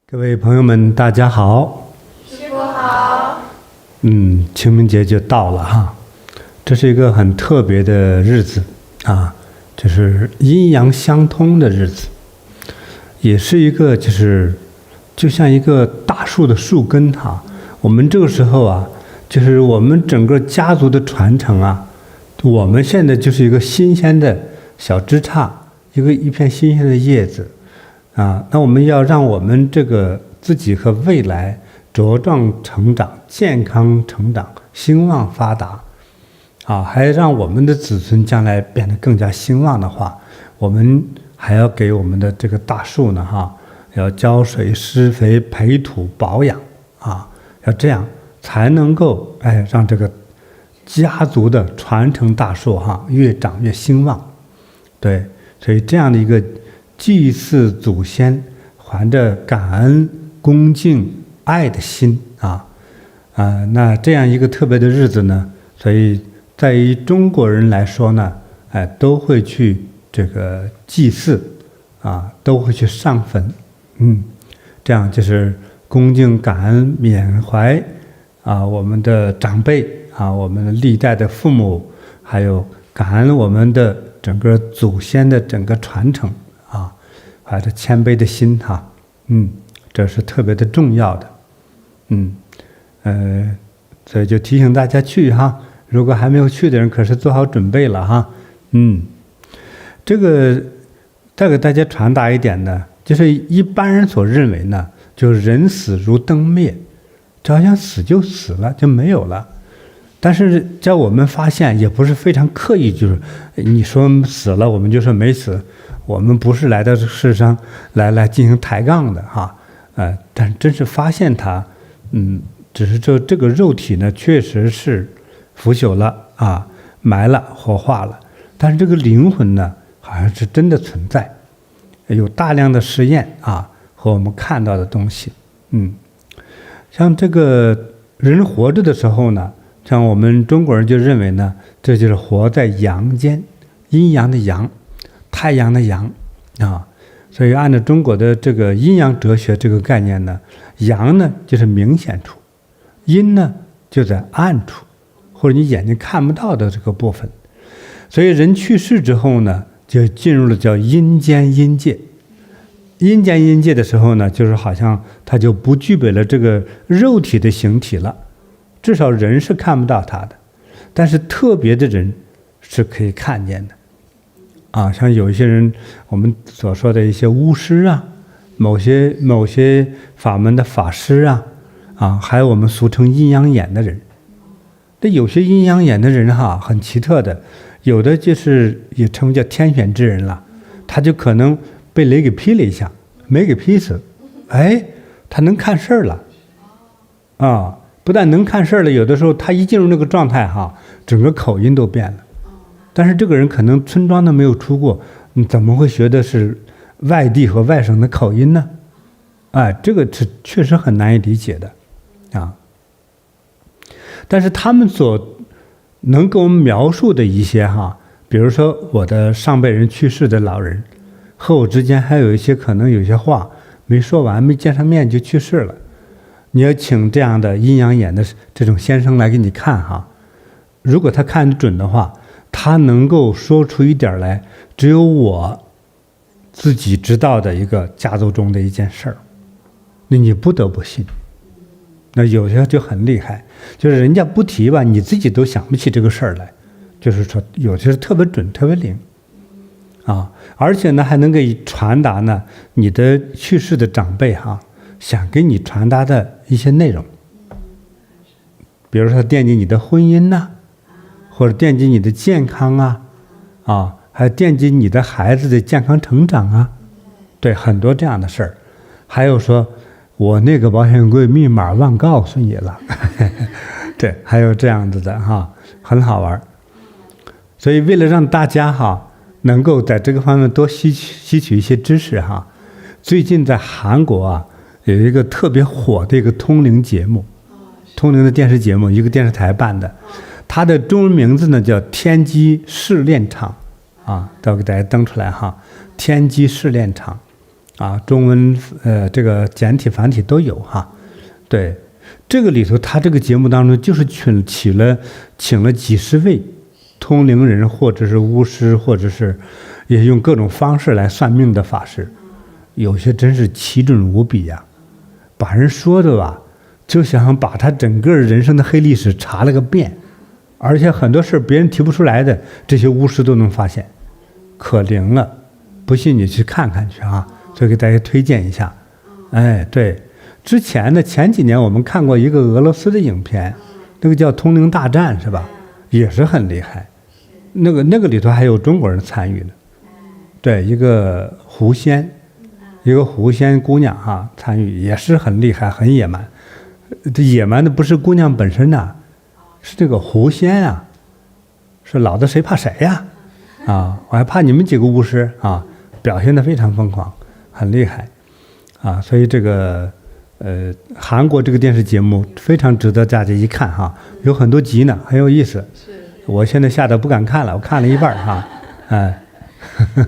各位朋友們，大家好。師父好。清明節就到了哈，這是一個很特別的日子啊，就是陰陽相通的日子，也是一個就像一個大樹的樹根哈。我們這個時候啊，就是我們整個家族的傳承啊，我們現在就是一個新鮮的小枝杈，一片新鮮的葉子。那我們要讓我們這個自己和未來茁壯成長、健康成長、興旺發達，還讓我們的子孫將來變得更加興旺的話，我們還要給我們的這個大樹呢，要澆水、施肥、培土、保養，要這樣才能夠讓這個家族的傳承大樹越長越興旺。對，所以這樣的一個祭祀祖先，懷着感恩、恭敬、愛的心那這樣一個特別的日子呢，所以在於中國人來說呢，都會去這個祭祀都會去上墳，這樣就是恭敬、感恩、緬懷我們的長輩我們的歷代的父母，還有感恩我們的整個祖先的整個傳承。懷着謙卑的心這是特別的重要的，所以就提醒大家去如果還沒有去的人，可是做好準備了這個再給大家傳達一點呢，就是一般人所認為呢，就是人死如燈滅，就好像死就死了，就沒有了。但是在我們發現，也不是非常刻意，就是你說死了，我們就說沒死。我們不是來到這世上來進行抬槓的但真是发現它，只是這個肉體呢，確實是腐朽了埋了火化了，但是這個靈魂呢，好像是真的存在，有大量的實驗和我們看到的東西，像這個人活着的時候呢，像我們中國人就認為呢，這就是活在陽間，陰陽的陽。太陽的陽所以按照中國的這個陰陽哲學這個概念呢，陽呢就是明顯處，陰呢就在暗處，或者你眼睛看不到的這個部分。所以人去世之後呢，就進入了叫陰間陰界。陰間陰界的時候呢，就是好像他就不具備了這個肉體的形體了，至少人是看不到他的，但是特別的人是可以看見的。像有一些人，我們所說的一些巫師某些法門的法師還有我們俗稱陰陽眼的人。這有些陰陽眼的人很奇特的，有的就是也稱為叫天選之人了，他就可能被雷給劈了一下，没給劈死，他能看事兒了不但能看事兒了，有的時候他一進入那個狀態整個口音都變了。但是這個人可能村莊都沒有出過，你怎麼會學的是外地和外省的口音呢？這個是確實很難以理解的但是他們所能給我們描述的一些比如說我的上輩人去世的老人，和我之間還有一些可能有些話沒說完，沒見上面就去世了。你要請這樣的陰陽眼的這種先生來給你看如果他看得準的話，他能夠說出一點來，只有我自己知道的一個家族中的一件事兒，那你不得不信。那有些就很厲害，就是人家不提吧，你自己都想不起這個事兒來，就是說有些是特別準、特別靈而且呢還能給傳達呢你的去世的長輩想給你傳達的一些內容，比如說惦記你的婚姻或者惦記你的健康還惦記你的孩子的健康成長對，很多這樣的事兒。還有說我那個保險櫃密碼忘告訴你了對，還有這樣子的很好玩。所以為了讓大家能夠在這個方面多吸取一些知識最近在韓國有一個特別火的一個通靈節目，通靈的電視節目，一個電視台辦的，它的中文名字呢叫天機試煉場都給大家登出來天機試煉場啊，中文這個簡體繁體都有哈。對，這個裡頭他這個節目當中就是請了幾十位通靈人，或者是巫師，或者是也用各種方式來算命的法師，有些真是奇準無比呀，把人說的吧，就想把他整個人生的黑歷史查了個遍，而且很多事別人提不出來的，這些巫師都能發現，可靈了。不信你去看看去啊，所以給大家推薦一下。哎，对，之前呢，前幾年我們看過一個俄羅斯的影片，那個叫《通靈大戰》是吧？也是很厲害。那個裡頭還有中國人參與呢。對，一個狐仙姑娘哈參與，也是很厲害，很野蠻。這野蠻的不是姑娘本身呐，是這個狐仙啊，是老子誰怕誰呀？啊，我還怕你們幾個巫師啊，表現得非常瘋狂，很厲害啊。所以這個韓國這個電視節目非常值得大家一看哈，有很多集呢，很有意思。我現在嚇得不敢看了，我看了一半哈，哎。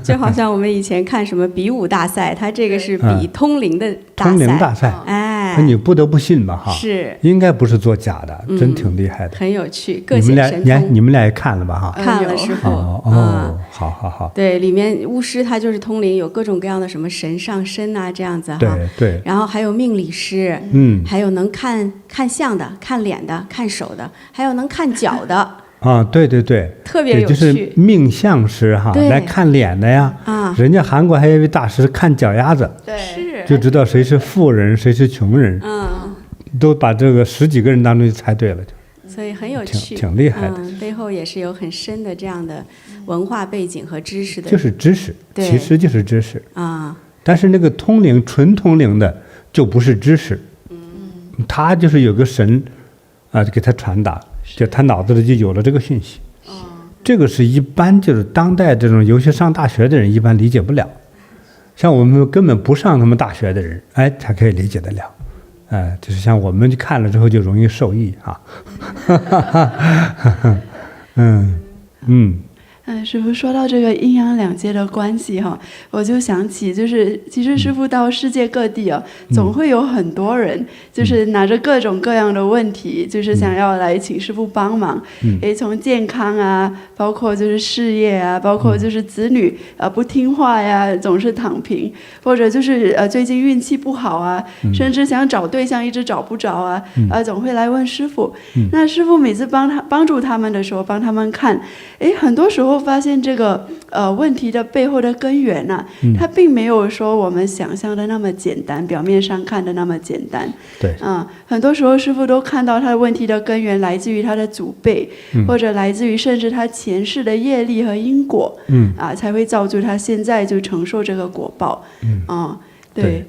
就好像我們以前看什麼比武大賽，它這個是比通靈的大赛。通靈大赛，哎，你不得不信吧哈？是，應該不是做假的，真挺厲害的，很有趣，各显神通。你們俩也看了吧哈？看了師父。好。對，裡面巫師他就是通靈，有各種各樣的什麼神上身啊这樣子哈。对。然後還有命理師，還有能看相的、看臉的、看手的，還有能看腳的。啊，对，特別有趣，就是命相師哈，來看臉的呀。啊，人家韓國還有一位大師看腳丫子，對，就知道誰是富人，誰是窮人。都把這個10幾個人當中就猜對了，所以很有趣，挺厲害的。背後也是有很深的這樣的文化背景和知識的。就是知識，其實就是知識啊。但是那個通靈純通靈的就不是知識，他就是有個神啊，給他傳達。就他腦子裡就有了這個訊息，這個是一般就是當代這種尤其上大學的人一般理解不了，像我們根本不上他們大學的人，哎，才可以理解得了，哎，就是像我們看了之後就容易受益啊，師父說到這個陰陽兩界的關係哈，我就想起就是其實師父到世界各地啊，總會有很多人就是拿着各種各樣的問題，就是想要來請師父幫忙。從健康啊，包括就是事業啊，包括就是子女不聽話呀，總是躺平，或者就是最近運氣不好啊，甚至想找對象一直找不着啊，總會來問師父。那師父每次幫助他們的時候，幫他們看，很多時候發現這個問題的背後的根源呢，它並沒有說我們想象的那麼簡單，表面上看的那麼簡單。對，很多時候師父都看到他的問題的根源來自於他的祖輩，或者來自於甚至他前世的業力和因果，才會造就他現在就承受這個果報。對。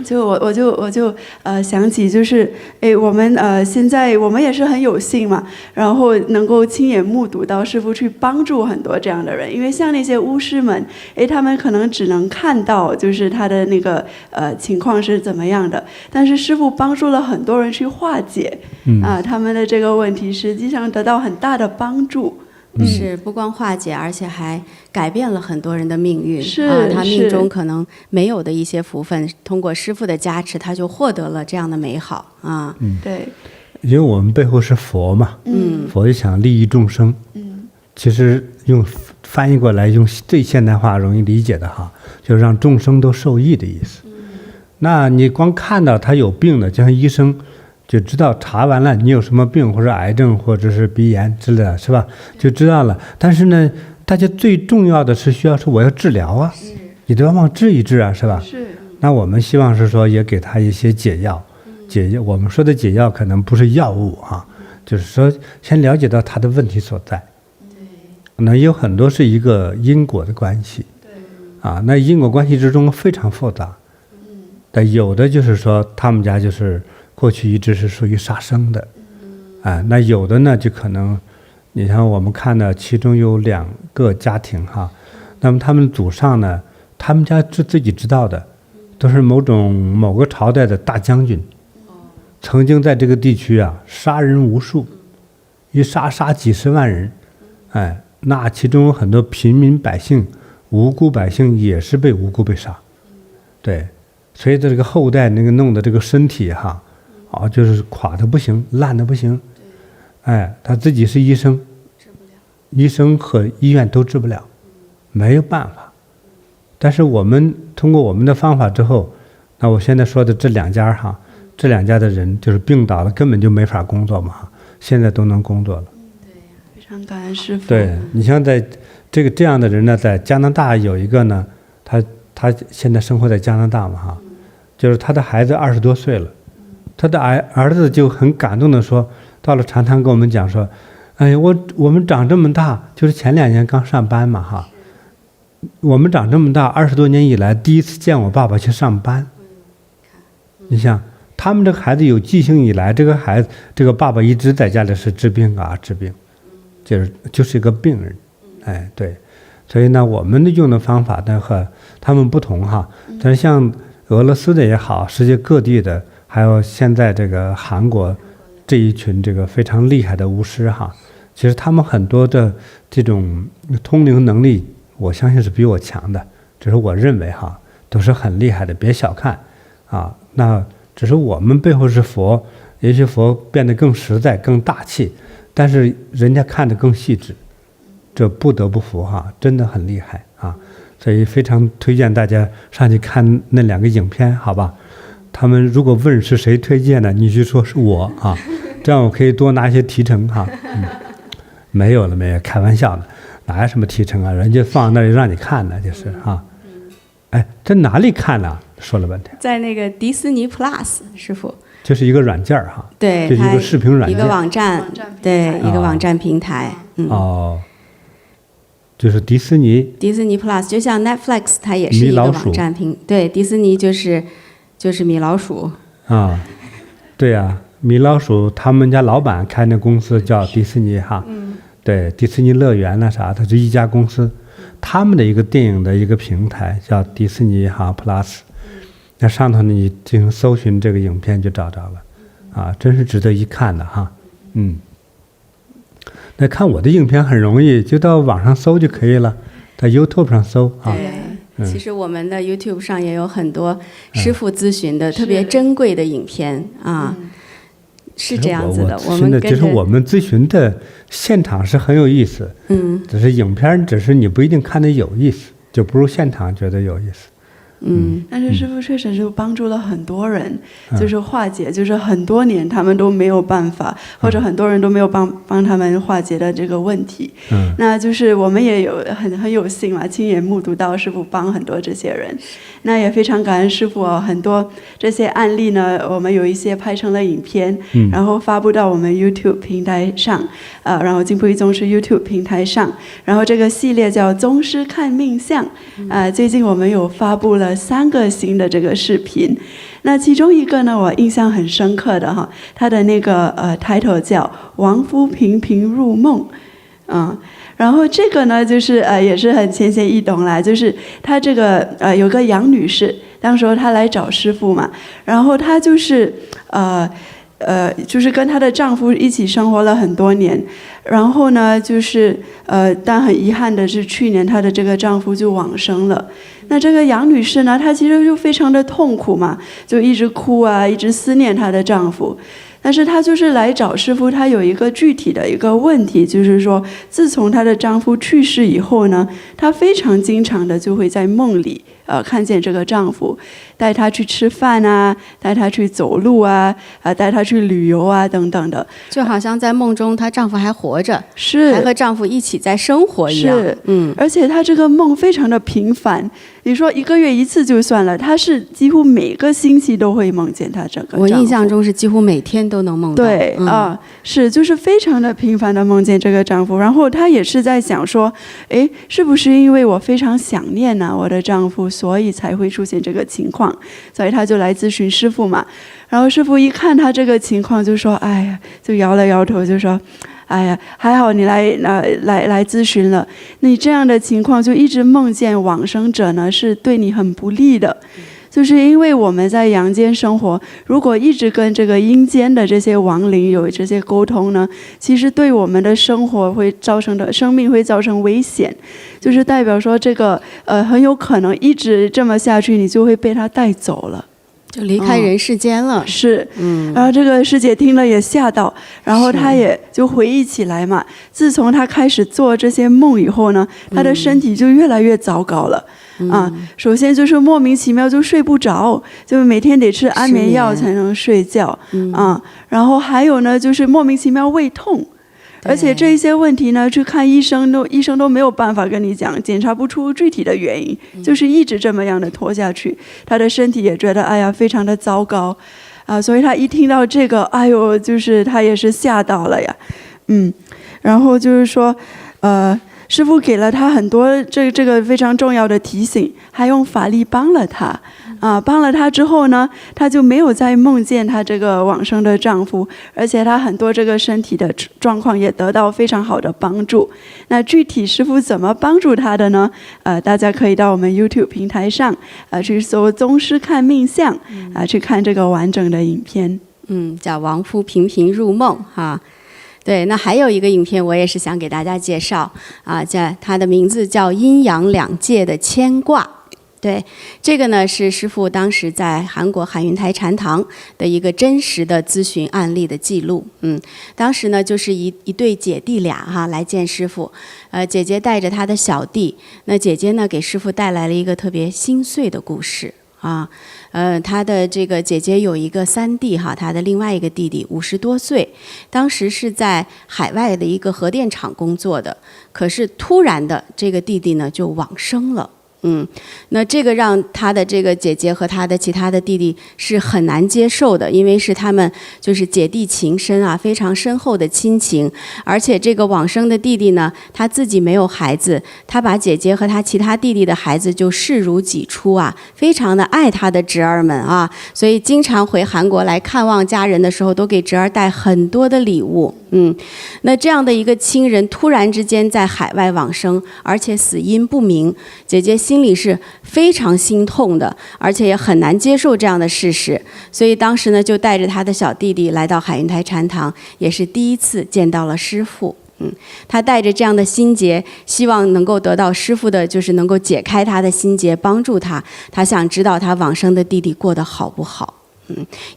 就我就想起就是我們現在我們也是很有幸嘛，然後能夠親眼目睹到師父去幫助很多這樣的人，因為像那些巫師們，他們可能只能看到就是他的那個情況是怎麼樣的，但是師父幫助了很多人去化解他們的這個問題，實際上得到很大的幫助。是不光化解，而且還改變了很多人的命運。他命中可能沒有的一些福分，通過師父的加持，他就獲得了這樣的美好啊。對，因為我們背後是佛嘛，佛就想利益眾生。其實用翻譯過來，用最現代化容易理解的哈，就是讓眾生都受益的意思。那你光看到他有病的，就像醫生。就知道查完了你有什麼病，或者癌症，或者是鼻炎之類的，是吧？就知道了。但是呢，大家最重要的是需要是我要治療啊，你都要往治一治啊，是吧？是。那我们希望是說也給他一些解藥，解藥。我們說的解藥可能不是藥物啊，就是說先了解到他的問題所在。那有很多是一個因果的關係。啊，那因果關係之中非常複雜。但有的就是說他們家就是。過去一直是屬於殺生的，那有的呢就可能，你像我們看的，其中有2個家庭哈，那麼他們祖上呢，他們家自己知道的，都是某個朝代的大將軍，曾經在這個地區啊殺人無數，一殺幾十萬人，那其中有很多平民百姓、無辜百姓也是被無辜被殺，对，所以这個後代那個弄的這個身體哈，就是垮的不行，爛的不行。哎，他自己是醫生，醫生和醫院都治不了，沒有辦法。但是我們通過我們的方法之後，那我現在說的這兩家哈，這兩家的人就是病倒了，根本就沒法工作嘛，現在都能工作了。對，非常感恩師父。對，你像在這樣的人呢，在加拿大有一個呢，他現在生活在加拿大嘛哈，就是他的孩子20多歲了，他的兒子就很感動的說，到了禪堂跟我們講說，哎，我們長這麼大，就是前2年剛上班嘛哈，我們長這麼大20多年以來第一次見我爸爸去上班。你想他們這個孩子有記性以來，這個爸爸一直在家裡是治病啊治病，就是一個病人。哎，對，所以呢，我們的用的方法呢和他們不同哈。但是像俄羅斯的也好，世界各地的，還有現在這個韓國這一群這個非常厲害的巫師哈，其實他們很多的這種通靈能力，我相信是比我強的，只是我認為哈，都是很厲害的，別小看啊。那只是我們背後是佛，也許佛變得更實在、更大氣，但是人家看得更細緻。這不得不服哈，真的很厲害啊！所以非常推薦大家上去看那2個影片，好吧？他們如果問是誰推薦的，你就說是我啊，這樣我可以多拿一些提成哈。沒有了，開玩笑的，哪有什麼提成啊？人家放那裡讓你看的，就是啊。哎，在哪裡看呢？說了半天，在那個迪士尼 Plus， 師父。就是一個軟件哈。對，這是一個視頻軟件，一個網站，對，一個網站平台。哦。就是迪士尼 Plus， 就像 Netflix， 它也是一個網站平。對，迪士尼就是米老鼠。啊，對呀，米老鼠他們家老闆開那公司叫迪士尼哈。對，迪士尼樂園那啥，它是一家公司，他們的一個電影的一個平台叫迪士尼哈 Plus， 那上頭你進行搜尋這個影片就找着了，啊，真是值得一看的哈。那看我的影片很容易，就到網上搜就可以了，在 YouTube 上搜啊。對，其實我們的 YouTube 上也有很多師父諮詢的特別珍貴的影片啊，是這樣子的。我們其實我們諮詢的現場是很有意思，只是影片只是你不一定看得有意思，就不如現場覺得有意思。但是師父確實就幫助了很多人，就是化解，就是很多年他們都沒有辦法，或者很多人都沒有幫他們化解的這個問題。那就是我們也有很有幸嘛，親眼目睹到師父幫很多這些人。那也非常感恩師父很多這些案例呢，我們有一些拍成了影片，然後發布到我們 YouTube 平台上，然後淨土一宗師 YouTube 平台上，然後這個系列叫宗師看命相，最近我們有發布了3個新的這個視頻，那其中一個呢，我印象很深刻的哈，它的那個title 叫亡夫頻頻入夢，然後這個呢就是也是很淺顯易懂啦，就是她這個有個楊女士，當時她來找師父嘛，然後她就是就是跟她的丈夫一起生活了很多年，然後呢就是但很遺憾的是去年她的這個丈夫就往生了。那這個楊女士呢，她其實就非常的痛苦嘛，就一直哭啊，一直思念她的丈夫。但是她就是來找師父，她有一個具體的一個問題，就是說自從她的丈夫去世以後呢，她非常經常的就會在夢裡看見這個丈夫，帶她去吃飯啊，帶她去走路啊，帶她去旅遊啊等等的，就好像在夢中她丈夫還活着，是還和丈夫一起在生活一樣。是，而且她這個夢非常的頻繁，你說1個月1次就算了，她是幾乎每個星期都會夢見她這個丈夫。我印象中是幾乎每天都能夢到。對是就是非常的頻繁的夢見這個丈夫，然後她也是在想說，哎，是不是因為我非常想念呢我的丈夫，所以才會出現這個情況，所以她就來諮詢師父嘛。然後師父一看她這個情況，就說，哎呀，就搖了搖頭，就說，哎呀，還好你來諮詢了。你這樣的情況就一直夢見往生者呢，是對你很不利的。就是因為我們在陽間生活，如果一直跟這個陰間的這些亡靈有這些溝通呢，其實對我們的生活會造成的生命會造成危險，就是代表說這個很有可能一直這麼下去，你就會被他帶走了。就離開人世間了。是，然後這個師姐聽了也嚇到，然後她也就回憶起來嘛，自從她開始做這些夢以後呢，她的身體就越來越糟糕了。首先就是莫名其妙就睡不着，就每天得吃安眠藥才能睡覺。然後還有呢，就是莫名其妙胃痛。而且這一些問題呢，去看醫生都沒有辦法跟你講，檢查不出具體的原因，就是一直這麼樣的拖下去，他的身體也覺得哎呀非常的糟糕，所以他一聽到這個，哎呦，就是他也是嚇到了呀，然後就是說，師父給了他很多這個非常重要的提醒，還用法力幫了他。幫了他之後呢，他就沒有再夢見他這個往生的丈夫，而且他很多這個身體的狀況也得到非常好的幫助。那具體師父怎麼幫助他的呢？大家可以到我們 YouTube 平台上去搜宗師看命相去看這個完整的影片。叫亡夫頻頻入夢哈。對，那還有一個影片我也是想給大家介紹它的名字叫陰陽兩界的牽掛。對，這個呢是師父當時在韓國海雲台禪堂的一個真實的諮詢案例的記錄。當時呢就是一對姐弟倆來見師父，姐姐帶着她的小弟，那姐姐呢給師父帶來了一個特別心碎的故事她的這個姐姐有一個三弟她的另外一個弟弟50多歲，當時是在海外的一個核電廠工作的，可是突然的這個弟弟呢就往生了。那這個讓他的這個姐姐和他的其他的弟弟是很難接受的，因為是他們就是姐弟情深非常深厚的親情，而且這個往生的弟弟呢，他自己沒有孩子，他把姐姐和他其他弟弟的孩子就視如己出非常的愛他的侄兒們所以經常回韓國來看望家人的時候，都給侄兒帶很多的禮物。那這樣的一個親人突然之間在海外往生，而且死因不明，姐姐心裡是非常心痛的，而且也很難接受這樣的事實，所以當時呢就帶着他的小弟弟來到海雲台禪堂，也是第一次見到了師父。他帶着這樣的心結，希望能夠得到師父的就是能夠解開他的心結，幫助他。他想知道他往生的弟弟過得好不好，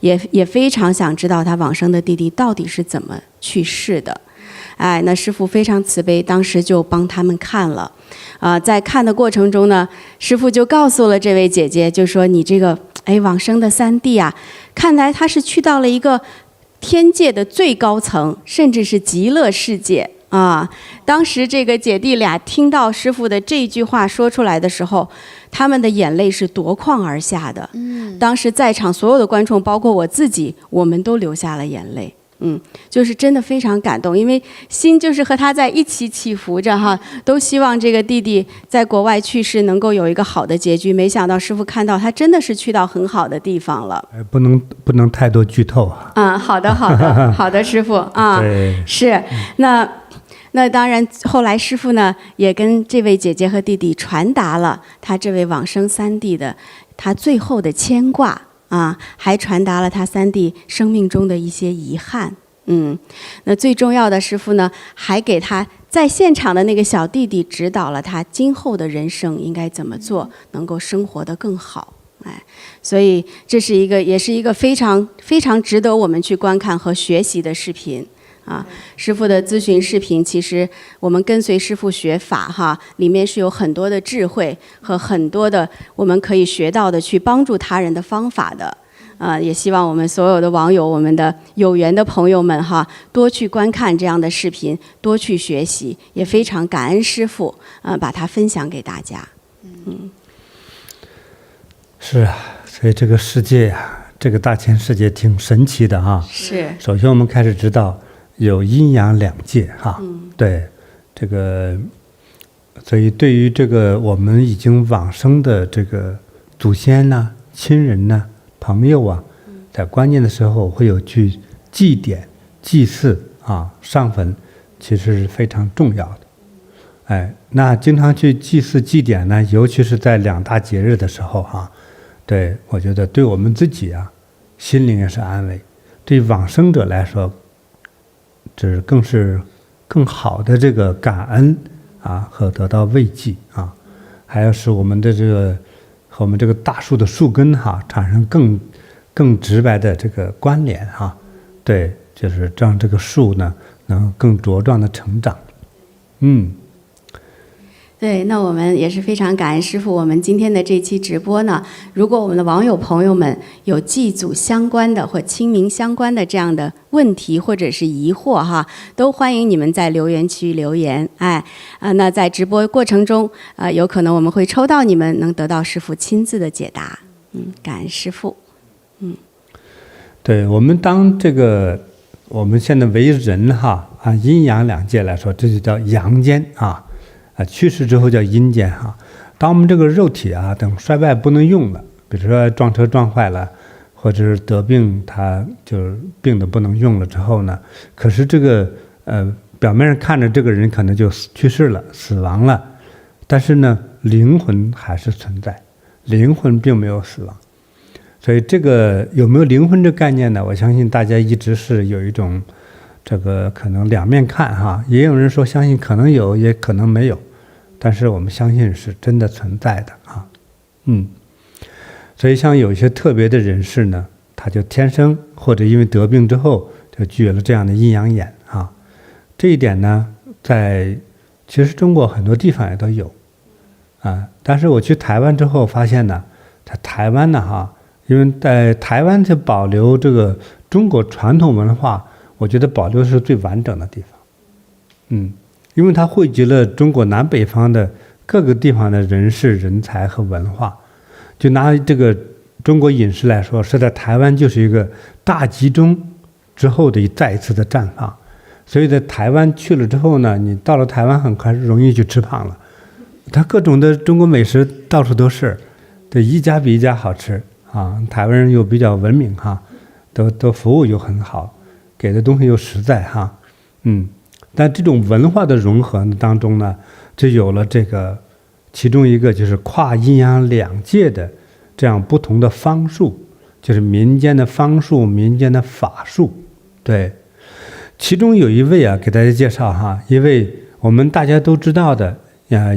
也非常想知道他往生的弟弟到底是怎麼去世的。那師父非常慈悲，当时就幫他們看了。在看的過程中呢，師父就告訴了這位姐姐，就說你這個往生的三弟看來他是去到了一個天界的最高層，甚至是極樂世界。當時這個姐弟倆聽到師父的這句話說出來的時候，他們的眼淚是奪眶而下的。當時在場所有的觀眾，包括我自己，我們都流下了眼淚。就是真的非常感動，因為心就是和他在一起起伏着都希望這個弟弟在國外去世能夠有一個好的結局。沒想到師父看到他真的是去到很好的地方了。不能太多劇透好的好的師父是那當然後來師父呢也跟這位姐姐和弟弟傳達了他這位往生三弟的他最後的牽掛還傳達了他三弟生命中的一些遺憾。那最重要的師父呢，還給他在現場的那個小弟弟指導了他今後的人生應該怎麼做，能夠生活得更好。所以這是也是一個非常非常值得我們去觀看和學習的視頻。師父的諮詢視頻，其實我們跟隨師父學法裡面是有很多的智慧和很多的我們可以學到的去幫助他人的方法的。也希望我們所有的网友，我们的有缘的朋友们多去觀看這樣的視頻，多去學習，也非常感恩師父把它分享給大家。是所以這個世界這個大千世界挺神奇的是。首先我們開始知道有陰陽兩界對這個，所以對於這個我們已經往生的這個祖先親人朋友在關鍵的時候會有去祭典祭祀上墳，其實是非常重要的。那經常去祭祀祭典呢，尤其是在兩大節日的時候对，我覺得對我們自己啊，心靈也是安慰；對往生者來說，這更是更好的這個感恩啊和得到慰藉啊，還要使我們的這個和我們這個大樹的樹根哈產生更直白的這個關聯哈。對，就是讓這個樹呢能更茁壯的成長。對，那我們也是非常感恩師父。我們今天的這期直播呢，如果我們的網友朋友們有祭祖相關的或清明相關的這樣的問題或者是疑惑哈，都歡迎你們在留言區留言。那在直播過程中有可能我們會抽到你們，能得到師父親自的解答。感恩師父。對，我們當這個我們現在為人哈，按陰陽兩界來說，這就叫陽間啊。去世之後叫陰間哈。當我們這個肉體啊等衰敗不能用了，比如說撞車撞壞了，或者是得病，它就是病的不能用了之後呢，可是這個表面上看着這個人可能就去世了，死亡了，但是呢靈魂還是存在，靈魂並沒有死亡。所以這個有沒有靈魂這概念呢？我相信大家一直是有一種這個可能兩面看哈，也有人說相信可能有，也可能沒有，但是我們相信是真的存在的啊。所以像有一些特別的人士呢，他就天生或者因為得病之後就具有了這樣的陰陽眼啊。這一點呢，在其實中國很多地方也都有啊。但是我去台灣之後發現呢，在台灣呢哈，因為在台灣就保留這個中國傳統文化，我覺得保留是最完整的地方。因為它匯集了中國南北方的各個地方的人士、人才和文化。就拿這個中國飲食來說，是在台灣就是一個大集中之後的再一次的綻放。所以在台灣去了之後呢，你到了台灣很快容易就吃胖了。它各種的中國美食到處都是，對，一家比一家好吃啊。台灣人又比較文明哈，都服務又很好，給的東西又實在哈。但這種文化的融合當中呢，就有了這個其中一個就是跨陰陽兩界的這樣不同的方術，就是民間的方術、民間的法術。對，其中有一位啊，給大家介紹哈，一位我們大家都知道的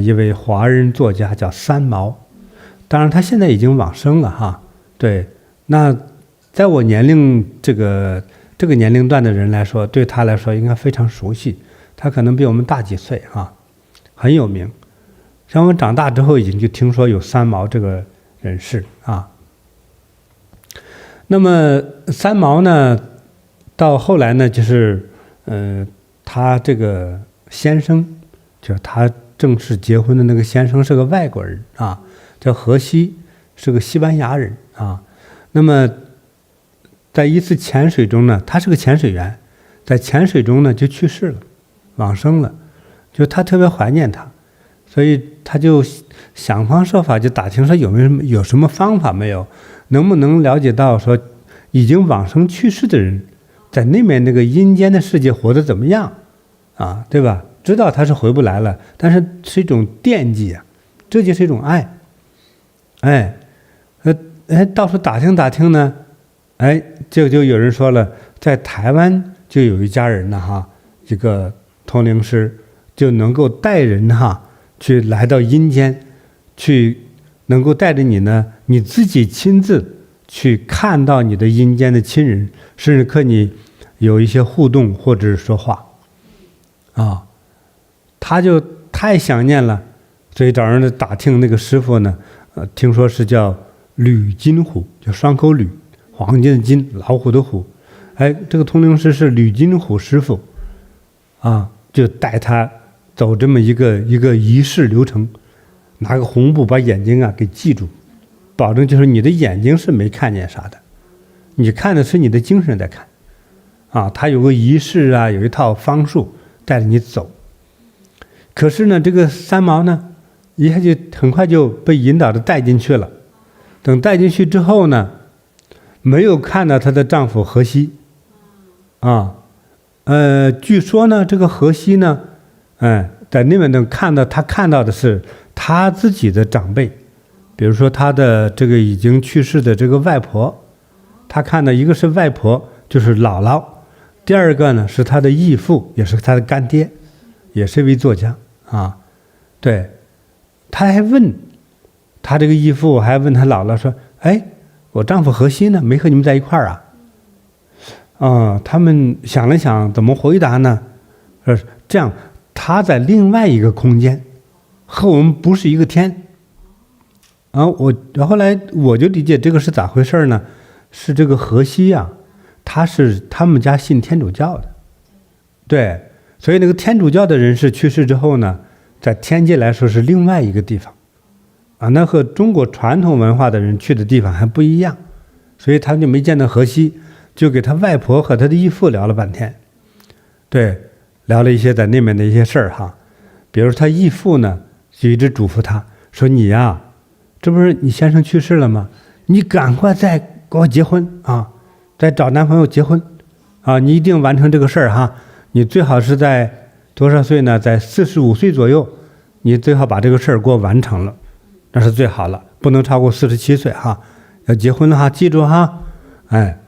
一位華人作家叫三毛，當然他現在已經往生了哈。對，那在我年齡這個年齡段的人來說，對他來說應該非常熟悉。他可能比我們大幾歲哈，很有名。像我們長大之後，已經就聽說有三毛這個人士啊。那麼三毛呢，到後來呢，就是他這個先生，就是他正式結婚的那個先生是個外國人啊，叫荷西，是個西班牙人啊。那麼在一次潛水中呢，他是個潛水員，在潛水中呢就去世了。往生了，就他特別懷念他，所以他就想方設法就打聽說有什麼方法沒有，能不能了解到說已經往生去世的人在那邊那個陰間的世界活得怎麼樣啊，對吧？知道他是回不來了，但是是一種惦記啊，這就是一種愛。到處打聽打聽呢，就有人說了，在台灣就有一家人呢哈，一個通靈師就能夠帶人哈去來到陰間，去能夠帶着你呢，你自己親自去看到你的陰間的親人，甚至和你有一些互動或者是說話啊。他就太想念了，所以找人打聽那個師傅呢，聽說是叫呂金虎，就双口呂，黃金的金，老虎的虎。這個通靈師是呂金虎師傅啊。就帶他走這麼一個儀式流程，拿個紅布把眼睛啊給記住，保證就是你的眼睛是没看見啥的，你看的是你的精神在看啊。他有個儀式啊，有一套方術帶着你走。可是呢，這個三毛呢，一下就很快就被引導着帶進去了。等帶進去之後呢，沒有看到她的丈夫荷西啊。據說呢，這個荷西呢，在那邊能看到，他看到的是他自己的長輩，比如說他的这個已經去世的這個外婆，他看到一個是外婆，就是姥姥，第二個呢是他的義父，也是他的乾爹，也是一位作家啊。對，他還問他這個義父，還問他姥姥說：“哎，我丈夫荷西呢？沒和你們在一塊兒啊？”他們想了想，怎麼回答呢？說這樣，他在另外一個空間，和我們不是一個天。後來我就理解這個是咋回事呢？是這個荷西啊，他們家信天主教的，對，所以那個天主教的人士去世之後呢，在天界來說是另外一個地方，那和中國傳統文化的人去的地方還不一樣，所以他就沒見到荷西，就給他外婆和他的義父聊了半天，對，聊了一些在那邊的一些事兒哈，比如他義父呢就一直囑咐他說：“你呀，這不是你先生去世了嗎？你趕快再給我結婚啊，再找男朋友結婚啊！你一定完成這個事兒哈！你最好是在多少歲呢？在45歲左右，你最好把這個事兒給我完成了，那是最好了，不能超過47歲哈！要結婚了哈，記住哈！哎，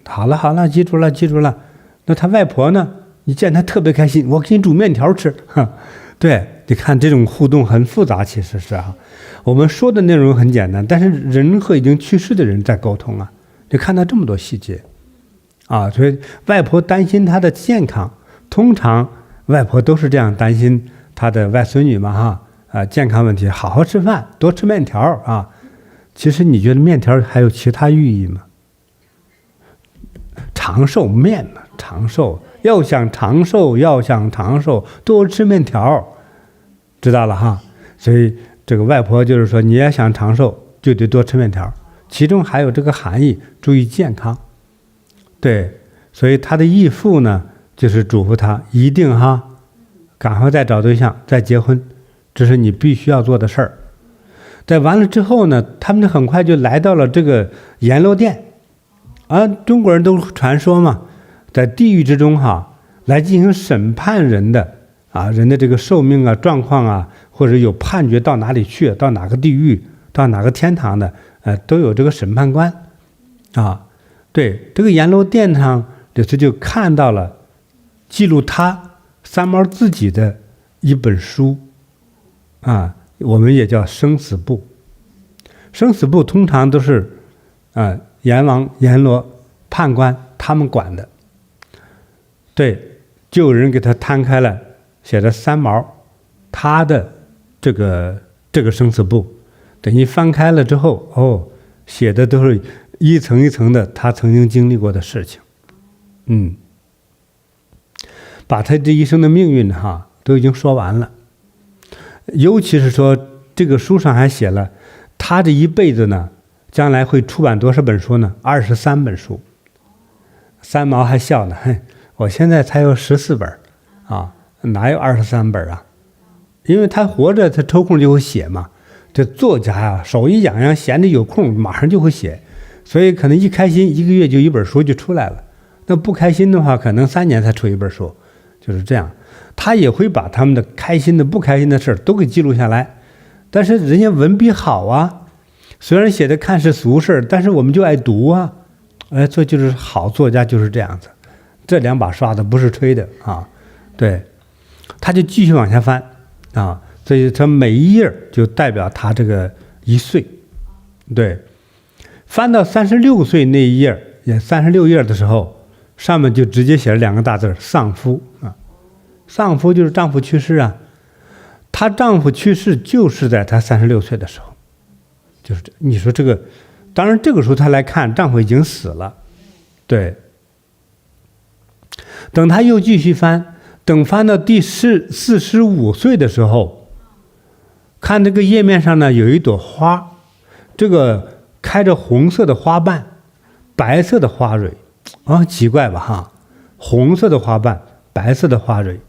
好了，記住了。那他外婆呢？你見他特別開心，我給你煮麵條吃哈！對，你看這種互動很複雜，其實是啊。我們說的內容很簡單，但是人和已經去世的人在溝通啊，你看到這麼多細節啊，所以外婆擔心他的健康，通常外婆都是這樣擔心他的外孫女嘛哈，健康問題，好好吃飯，多吃麵條啊。其實你覺得麵條還有其他寓意嗎？長壽麵嘛，長壽，要想長壽，多吃麵條，知道了哈。所以這個外婆就是說，你要想長壽，就得多吃麵條，其中還有這個含義，注意健康。對，所以他的義父呢，就是囑咐他一定哈，趕快再找對象，再結婚，這是你必須要做的事兒。在完了之後呢，他們很快就來到了這個閻羅殿啊，中國人都傳說嘛，在地獄之中哈，來進行審判人的啊，人的這個壽命啊、狀況啊，或者有判決到哪裡去，到哪個地獄，到哪個天堂的，都有這個審判官啊。對，這個閻羅殿上，這次就看到了記錄他三毛自己的一本書啊，我們也叫生死簿。生死簿通常都是閻王、閻羅、判官他們管的。对，就有人給他攤開了，寫着三毛他的這個生死簿，等於翻開了之後，寫的都是一層一層的他曾經經歷過的事情，把他這一生的命運哈都已經說完了。尤其是說這個書上還寫了他這一輩子呢，將來會出版多少本書呢？23本書。三毛還笑呢，我現在才有14本啊，哪有23本啊？因為他活着，他抽空就會寫嘛。這作家呀，手一癢癢，閒着有空馬上就會寫，所以可能一開心1個月就一本書就出來了。那不開心的話，可能3年才出一本書，就是這樣。他也會把他們的開心的、不開心的事都給記錄下來。但是人家文筆好啊，雖然寫的看似俗事，但是我們就愛讀啊。這就是好作家就是這樣子，這兩把刷的不是吹的啊。對，他就繼續往下翻啊，所以他每一頁就代表他這個1歲。對，翻到36歲那一頁，也36頁的時候，上面就直接寫了2個大字喪夫啊。喪夫就是丈夫去世啊，她丈夫去世就是在她36歲的時候，就是你說這個，當然這個時候她來看丈夫已經死了，對。等她又繼續翻，等翻到第45歲的時候，看這個頁面上呢有一朵花，這個開着紅色的花瓣，白色的花蕊，奇怪吧哈，紅色的花瓣，白色的花蕊。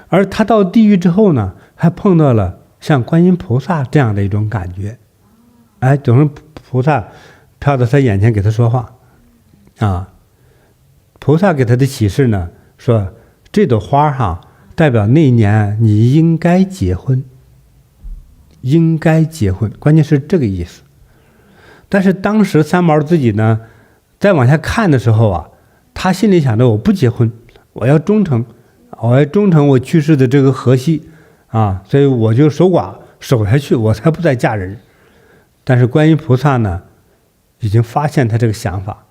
而他到地獄之後呢，還碰到了像觀音菩薩這樣的一種感覺，總是菩薩飄到他眼前給他說話啊。菩薩給他的啟示呢，說這朵花哈，代表那一年你應該結婚應該結婚，關鍵是這個意思。但是當時三毛自己呢，再往下看的時候啊，他心裡想着我不結婚，我要忠誠，我去世的這個荷西啊，所以我就守寡守下去，我才不再嫁人。但是觀音菩薩呢，已經發現他這個想法，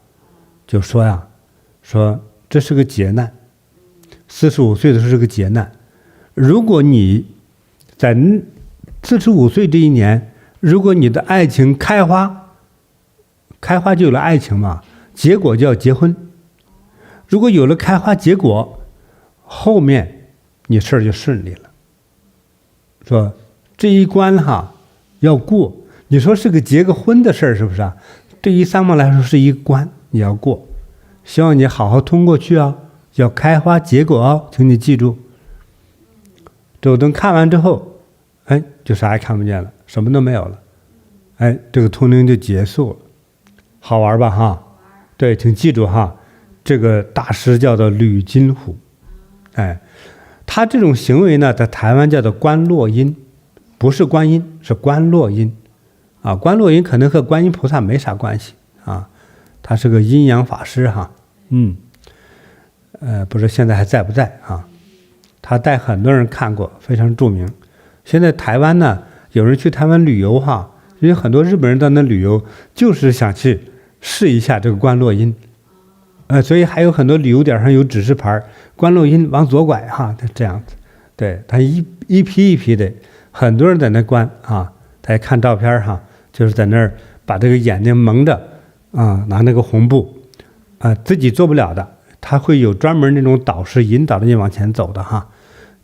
就說呀，說這是個劫難，45歲的時候是個劫難。如果你在45歲這一年，如果你的愛情開花就有了愛情嘛，結果就要結婚。如果有了開花結果，後面你事兒就順利了。說這一關哈要過，你說是個結個婚的事兒，是不是啊？對於三毛來說是一關，你要過，希望你好好通過去啊，要開花結果啊，請你記住。周敦看完之後，哎，就啥也看不見了，什麼都沒有了，哎，這個通靈就結束了。好玩吧哈？对，請記住哈，這個大師叫做呂金虎，哎，他這種行為呢，在台灣叫做觀落陰，不是觀音，是觀落陰，啊，觀落陰可能和觀音菩薩沒啥關係啊，他是個陰陽法師哈，不知道現在還在不在啊？他帶很多人看過，非常著名。現在台灣呢，有人去台灣旅遊哈，因為很多日本人到那旅遊，就是想去試一下這個觀落陰，所以還有很多旅遊點上有指示牌，觀落陰往左拐哈，這樣子。對，他一批一批的，很多人在那觀啊，大家看照片哈，就是在那兒把這個眼睛蒙着啊，拿那個紅布啊，自己做不了的，他會有專門那種導師引導着你往前走的哈，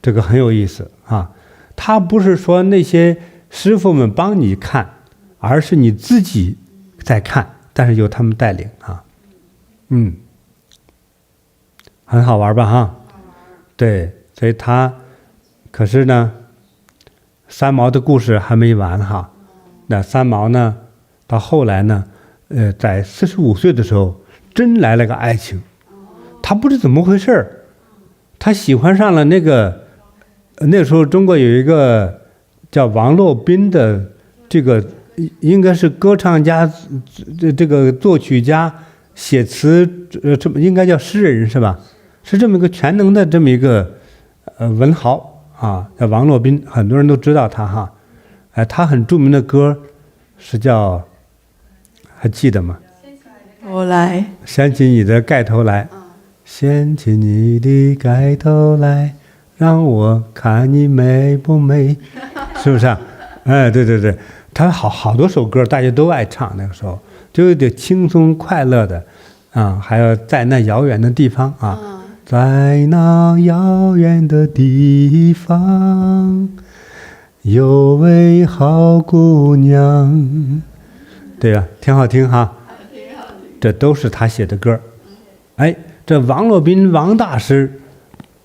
這個很有意思啊。他不是說那些師父們幫你看，而是你自己在看。但是由他們帶領啊，很好玩吧哈？對，所以他，可是呢，三毛的故事還沒完哈。那三毛呢，到後來呢，在45歲的時候，真來了個愛情，他不知怎麼回事，他喜歡上了那個時候中國有一個叫王洛賓的這個。應該是歌唱家，這個作曲家，寫詞，這應該叫詩人是吧？是這麼一個全能的這麼一個文豪啊，叫王洛賓，很多人都知道他哈。他很著名的歌是叫，還記得嗎？掀起你的蓋頭來，掀起你的蓋頭來，讓我看你美不美，是不是啊？哎，對對对。他好多首歌大家都愛唱，那個時候就有點輕鬆快樂的啊，還有在那遙遠的地方啊，在那遙遠的地方有位好姑娘，對呀，挺好聽哈，這都是他寫的歌。哎，這王洛賓王大師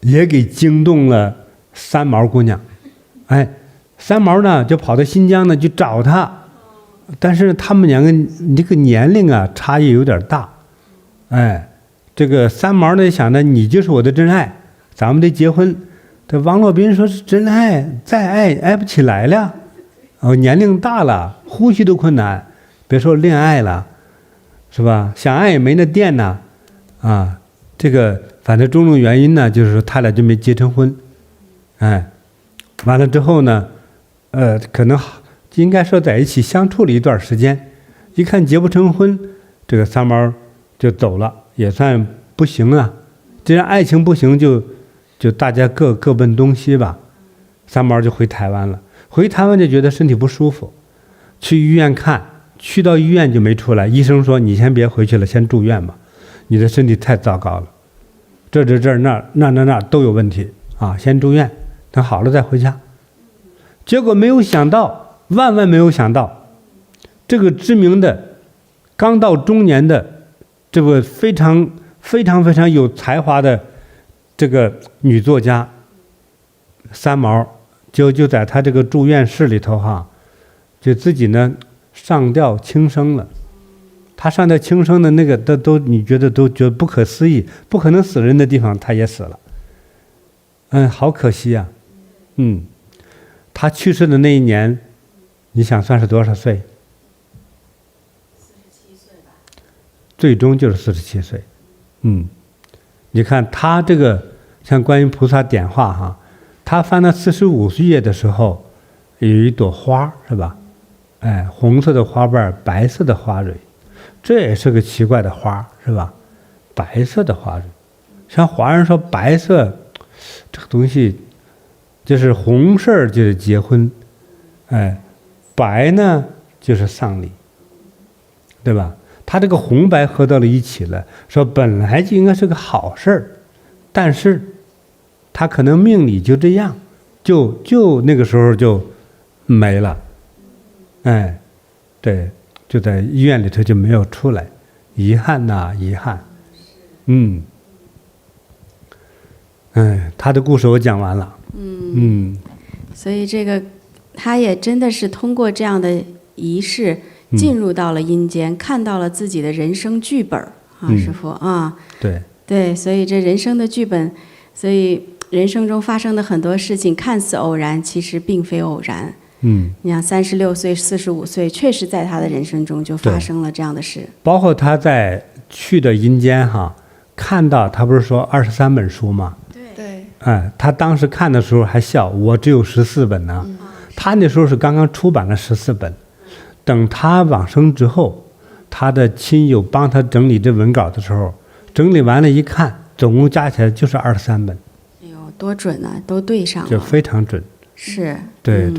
也給驚動了三毛姑娘，哎。三毛呢就跑到新疆呢去找他，但是他們兩個這個年齡啊差異有點大，哎，這個三毛呢想着你就是我的真愛，咱們得結婚。這王洛賓說是真愛，再愛不起來了，年齡大了，呼吸都困難，別說戀愛了，是吧？想愛也沒那電呢，啊，這個反正種種原因呢，就是說他倆就沒結成婚，哎，完了之後呢。可能應該說在一起相處了一段時間，一看結不成婚，這個三毛就走了，也算不行啊。既然愛情不行，就大家各奔東西吧。三毛就回台灣了，回台灣就覺得身體不舒服，去醫院看，去到醫院就沒出來，醫生說你先別回去了，先住院吧，你的身體太糟糕了，這那都有問題啊，先住院，等好了再回家。結果沒有想到，萬萬沒有想到，這個知名的剛到中年的這個非常有才華的這個女作家三毛，就在她這個住院室裡頭哈，就自己呢上吊輕生了。她上吊輕生的那個都你覺得不可思議，不可能死人的地方她也死了。好可惜啊，他去世的那一年，你想算是多少岁？47岁吧。最終就是47歲。你看他這個像觀音菩薩點化哈，他翻到45頁的時候，有一朵花是吧？哎，紅色的花瓣，白色的花蕊，這也是個奇怪的花是吧？白色的花蕊，像華人說白色這個東西，就是紅事就是結婚，哎，白呢就是喪禮，對吧？他這個紅白合到了一起了，說本來就應該是個好事兒，但是他可能命裡就這樣，就那個時候就沒了，哎，對，就在醫院裡頭就沒有出來，遺憾吶，遺憾。他的故事我講完了。所以這個他也真的是通過這樣的儀式進入到了陰間，看到了自己的人生劇本啊，師父啊，對，所以這人生的劇本，所以人生中發生的很多事情看似偶然，其實並非偶然。你想36歲、45歲，確實在他的人生中就發生了這樣的事。包括他在去的陰間哈，看到他不是說23本書嗎？對。他當時看的時候還笑，我只有14本呢。他那時候是剛剛出版了14本。等他往生之後，他的親友幫他整理這文稿的時候，整理完了一看，總共加起來就是23本。哎呦，多準啊，都對上了。就非常準。是。對。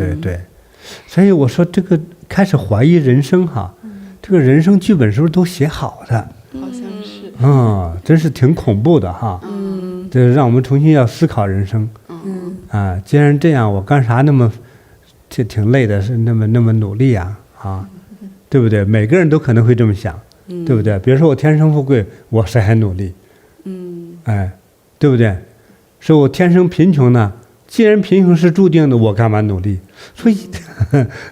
所以我说這個開始懷疑人生哈，這個人生劇本是不是都寫好的？好像是。真是挺恐怖的哈。這讓我們重新要思考人生。既然這樣，我幹啥那麼這挺累的，是那麼努力啊？對不對？每個人都可能會這麼想，對不對？比如說我天生富貴，我誰還努力？對不對？說我天生貧窮呢，既然貧窮是注定的，我幹嘛努力？所以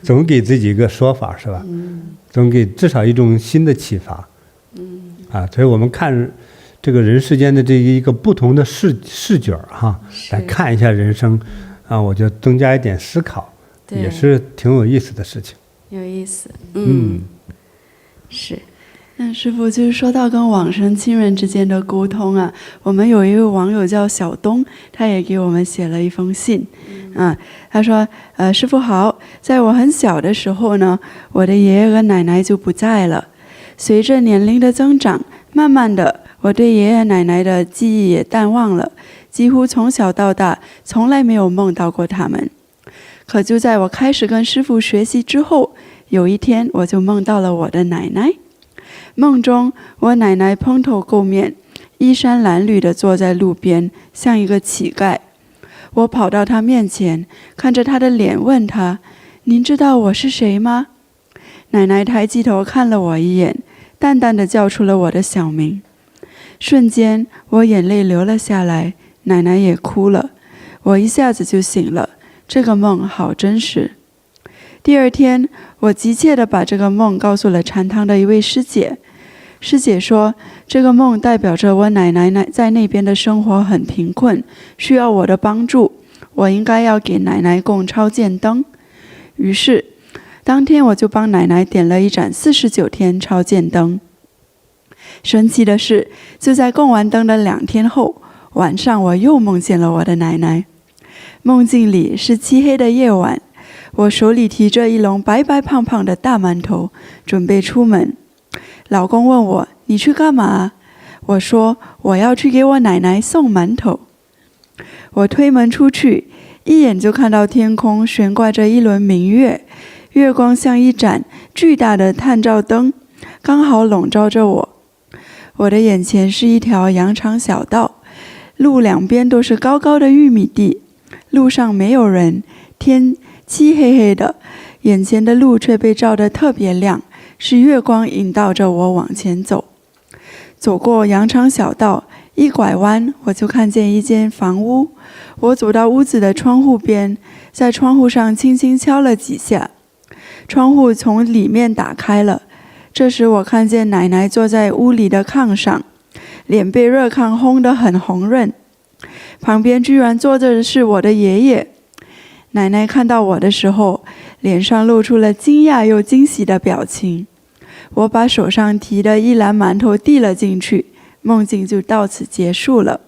總給自己一個說法，是吧？總給至少一種新的啟發。所以我們看這個人世間的這一個不同的視角哈，來看一下人生我就增加一點思考，也是挺有意思的事情。有意思。是。那師父就是說到跟往生親人之間的溝通啊，我們有一位網友叫小東，他也給我們寫了一封信。他說師父好，在我很小的時候呢，我的爺爺和奶奶就不在了。隨着年齡的增長，慢慢的我對爺爺奶奶的記憶也淡忘了，幾乎從小到大從來沒有夢到過他們。可就在我開始跟師父學習之後，有一天我就夢到了我的奶奶。夢中我奶奶蓬頭垢面，衣衫襤褸地坐在路邊，像一個乞丐。我跑到她面前，看着她的臉問她，您知道我是誰嗎？奶奶抬起頭看了我一眼，淡淡地叫出了我的小名。瞬間我眼淚流了下來，奶奶也哭了，我一下子就醒了。這個夢好真實。第二天，我急切地把這個夢告訴了禪堂的一位師姐。師姐說，這個夢代表着我奶奶在那邊的生活很貧困，需要我的幫助，我應該要給奶奶供超薦燈。於是，當天我就幫奶奶點了一盞49天超薦燈。神奇的是，就在供完燈的2天後，晚上我又夢見了我的奶奶。夢境裡是漆黑的夜晚，我手裡提着一籠白白胖胖的大饅頭，準備出門。老公問我，你去幹嘛？我說，我要去給我奶奶送饅頭。我推門出去，一眼就看到天空懸掛着一輪明月，月光像一盞巨大的探照燈，剛好籠罩着我。我的眼前是一條羊腸小道，路兩邊都是高高的玉米地，路上沒有人，天漆黑黑的，眼前的路卻被照得特別亮，是月光引導着我往前走。走過羊腸小道，一拐彎，我就看見一間房屋。我走到屋子的窗戶邊，在窗戶上輕輕敲了幾下，窗戶從裡面打開了。這時我看見奶奶坐在屋裡的炕上，臉被熱炕烘得很紅潤，旁邊居然坐着的是我的爺爺。奶奶看到我的時候，臉上露出了驚訝又驚喜的表情。我把手上提的一籃饅頭遞了進去，夢境就到此結束了。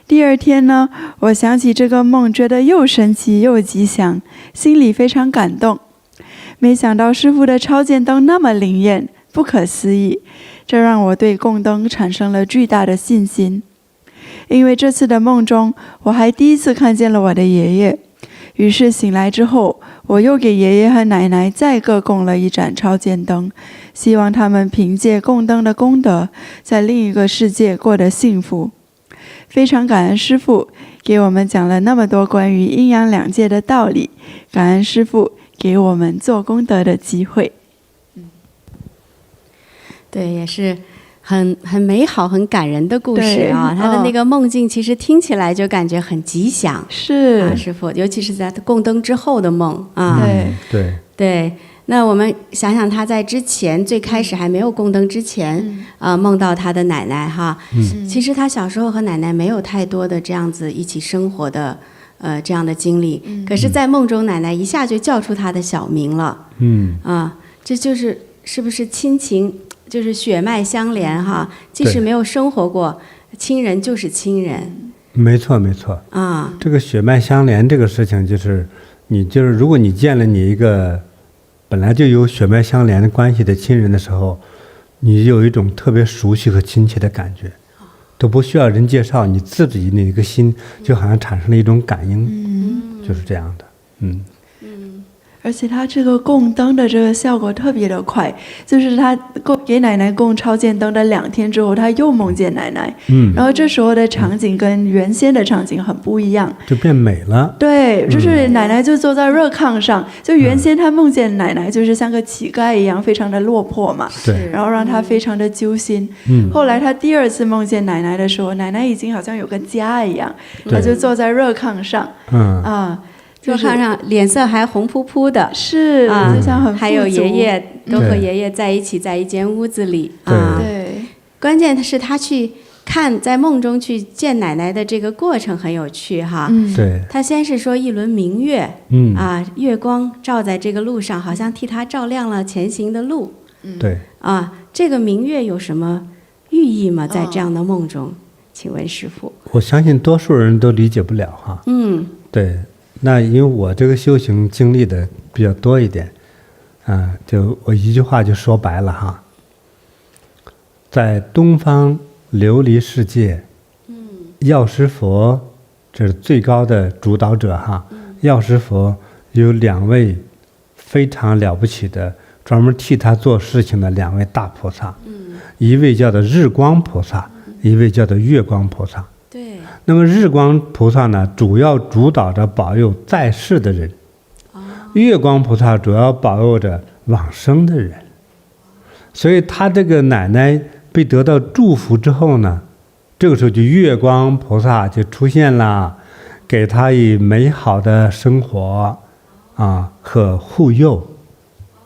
第二天呢，我想起這個夢，覺得又神奇又吉祥，心裡非常感動。沒想到師父的超薦燈那麼靈驗，不可思議，這讓我對供燈產生了巨大的信心。因為這次的夢中，我還第一次看見了我的爺爺，於是醒來之後，我又給爺爺和奶奶再各供了一盞超薦燈，希望他們憑借供燈的功德，在另一個世界過得幸福。非常感恩師父給我們講了那麼多關於陰陽兩界的道理，感恩師父給我們做功德的機會。對，也是很美好、很感人的故事啊。他的那個夢境其實聽起來就感覺很吉祥。是啊，師父，尤其是在供燈之後的夢啊。對。那我們想想，他在之前最開始還沒有供燈之前，夢到他的奶奶哈。其實他小時候和奶奶沒有太多的這樣子一起生活的這樣的經歷。可是，在夢中，奶奶一下就叫出他的小名了。這是不是親情？就是血脈相連哈。即使沒有生活過，親人就是親人。沒錯啊。這個血脈相連這個事情，就是如果你見了你一個本來就有血脈相連的關係的親人的時候，你有一種特別熟悉和親切的感覺，都不需要人介紹，你自己那個心就好像產生了一種感應，就是這樣的。而且他這個供燈的這個效果特別的快，就是他給奶奶供超薦燈的2天之後，他又夢見奶奶，然後這時候的場景跟原先的場景很不一樣，就變美了。對，就是奶奶就坐在熱炕上，就原先他夢見奶奶就是像個乞丐一樣，非常的落魄嘛，對，然後讓他非常的揪心。後來他第2次夢見奶奶的時候，奶奶已經好像有個家一樣，他就坐在熱炕上，就看上臉色還紅撲撲的，是啊，就像很富足，還有爺爺都和爺爺在一起，在一間屋子裡啊。對，關鍵是他去看，在夢中去見奶奶的這個過程很有趣哈。對，他先是說一輪明月，月光照在這個路上，好像替他照亮了前行的路。對，這個明月有什麼寓意嗎？在這樣的夢中，請問師父。我相信多數人都理解不了哈。對。那因為我這個修行經歷的比較多一點，就我一句話就說白了哈，在東方琉璃世界，藥師佛這是最高的主導者哈。藥師佛有2位非常了不起的，專門替他做事情的2位大菩薩，一位叫做日光菩薩，一位叫做月光菩薩。对，那麼日光菩薩呢，主要主導着保佑在世的人；月光菩薩主要保佑着往生的人。所以他這個奶奶被得到祝福之後呢，這個時候就月光菩薩就出現了，給他以美好的生活和護佑，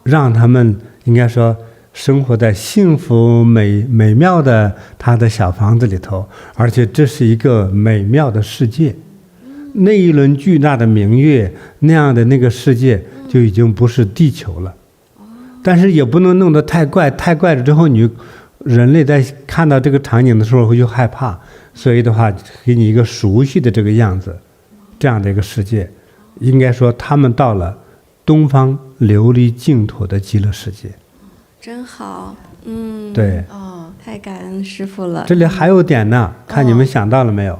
讓他們應該說生活在幸福美妙的他的小房子裡頭，而且這是一個美妙的世界。那一輪巨大的明月那樣的那個世界就已經不是地球了，但是也不能弄得太怪，太怪了之後人類在看到這個場景的時候會就害怕，所以的話給你一個熟悉的這個樣子，這樣的一個世界。應該說他們到了東方琉璃淨土的極樂世界。真好，對，太感恩師父了。這裡還有點呢，看你們想到了沒有？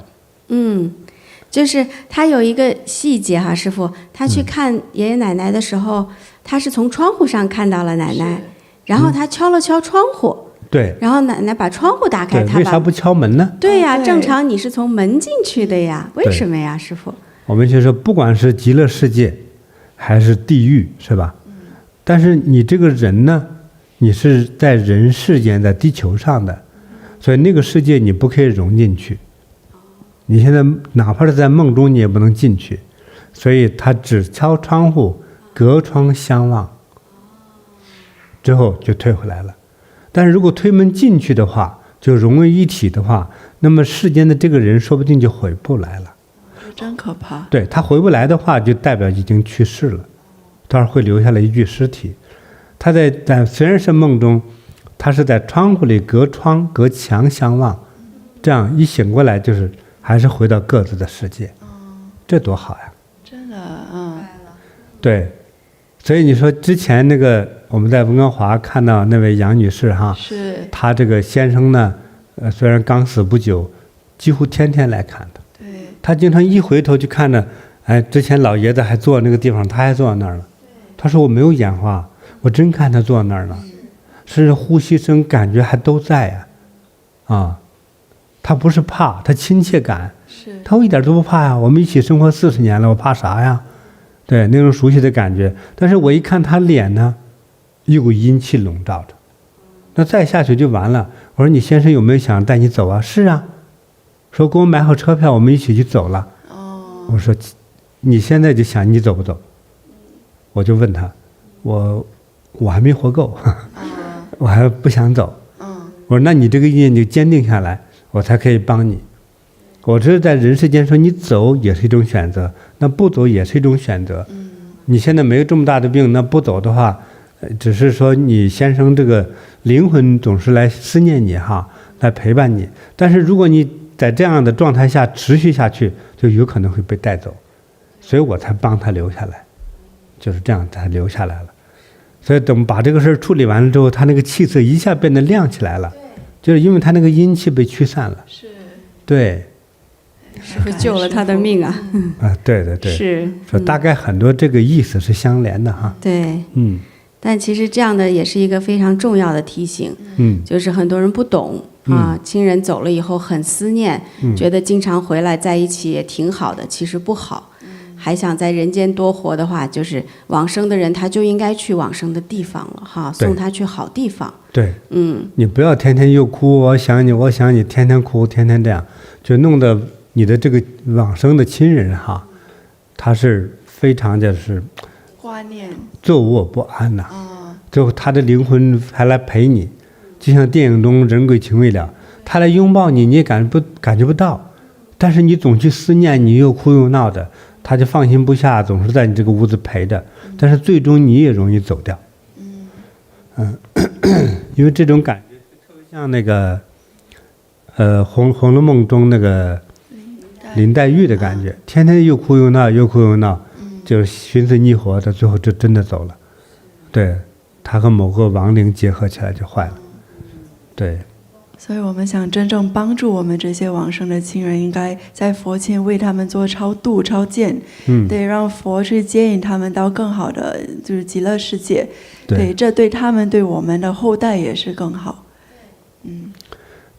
就是他有一個細節哈，師父，他去看爺爺奶奶的時候，他是從窗戶上看到了奶奶，然後他敲了敲窗戶，对，然後奶奶把窗戶打開，他為啥不敲門呢？對呀，正常你是從門進去的呀，為什麼呀，師父？我們就說，不管是極樂世界，還是地獄，是吧？但是你這個人呢？你是在人世間，在地球上的，所以那個世界你不可以融進去。你現在哪怕是在夢中，你也不能進去，所以他只敲窗戶，隔窗相望，之後就退回來了。但是如果推門進去的話，就融為一體的話，那麼世間的這個人說不定就回不來了。真可怕。對，他回不來的話，就代表已經去世了。到時候會留下來一具屍體。他在雖然是夢中，他是在窗戶裡隔窗隔牆相望，這樣一醒過來就是還是回到各自的世界。這多好呀！真的，對，所以你說之前那個我們在溫哥華看到那位楊女士哈，是她這個先生呢，雖然剛死不久，幾乎天天來看她。對，她經常一回頭就看着，哎，之前老爺子還坐那個地方，他還坐那兒了。她說我沒有眼花，我真看他坐那兒了，甚至呼吸聲感覺還都在呀，啊，他不是怕，他親切感。他一點都不怕呀，我們一起生活40年了，我怕啥呀？对，那種熟悉的感覺。但是我一看他臉呢，一股陰氣籠罩着，那再下去就完了。我說你先生有沒有想帶你走啊？是啊，說給我買好車票，我們一起去走了。我說你現在就想你走不走？我就問他，我還沒活夠，我還不想走。我說那你這個意念就堅定下來，我才可以幫你。我这是在人世間說你走也是一種選擇，那不走也是一種選擇。你現在沒有這麼大的病，那不走的話，只是說你先生這個靈魂總是來思念你哈，來陪伴你。但是如果你在這樣的狀態下持續下去，就有可能會被帶走，所以我才幫他留下來，就是這樣才留下來了。所以等把這個事處理完了之後，他那個氣色一下變得亮起來了，就是因為他那個陰氣被驅散了。是，對。是不是救了他的命啊？對对对，是，说大概很多這個意思是相連的哈。對，但其實這樣的也是一個非常重要的提醒，就是很多人不懂啊，親人走了以後很思念，覺得經常回來在一起也挺好的，其實不好，還想在人間多活的話，就是往生的人他就應該去往生的地方了哈，送他去好地方。對，你不要天天又哭，我想你，我想你，天天哭，天天這樣，就弄得你的這個往生的親人哈，他是非常就是掛念、坐臥不安吶。最後他的靈魂還來陪你，就像電影中人鬼情未了，他來擁抱你，你也感覺不到，但是你總去思念，你又哭又鬧的，他就放心不下，總是在你這個屋子陪着，但是最終你也容易走掉。因為這種感覺是特別像那個紅樓夢中那個林黛玉的感覺，天天又哭又鬧，又哭又鬧，就是尋死覓活的，最後就真的走了。對，他和某個亡靈結合起來就壞了。對，所以我們想真正幫助我們這些往生的親人，應該在佛前為他們做超度、超薦，對，讓佛去接引他們到更好的就是極樂世界。對，這對他們、對我們的後代也是更好。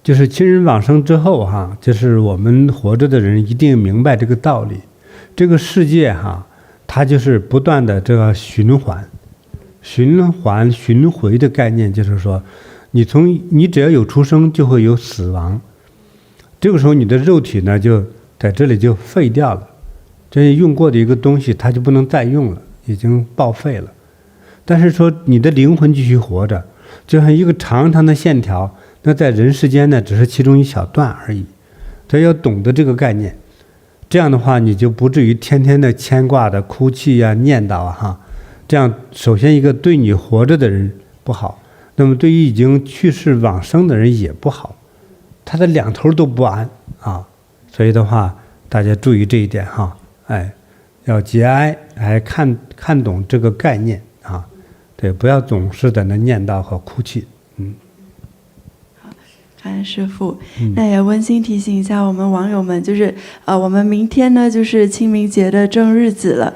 就是親人往生之後哈，就是我們活着的人一定明白這個道理。這個世界哈，它就是不斷的這個循環、循回的概念，就是說，你只要有出生，就會有死亡。這個時候你的肉體呢，就在這裡就廢掉了，這用過的一個東西，它就不能再用了，已經報廢了。但是說你的靈魂繼續活着，就像一個長長的線條。那在人世間呢，只是其中一小段而已，所以要懂得這個概念，這樣的話你就不至於天天的牽掛的哭泣啊、念叨啊哈。這樣首先一個對你活着的人不好，那麼對於已經去世往生的人也不好，他的兩頭都不安啊。所以的話，大家注意這一點哈，哎，要節哀，來看懂這個概念啊，對，不要總是在那念叨和哭泣。感恩師父，那也溫馨提醒一下我們網友們，就是我們明天呢就是清明節的正日子了，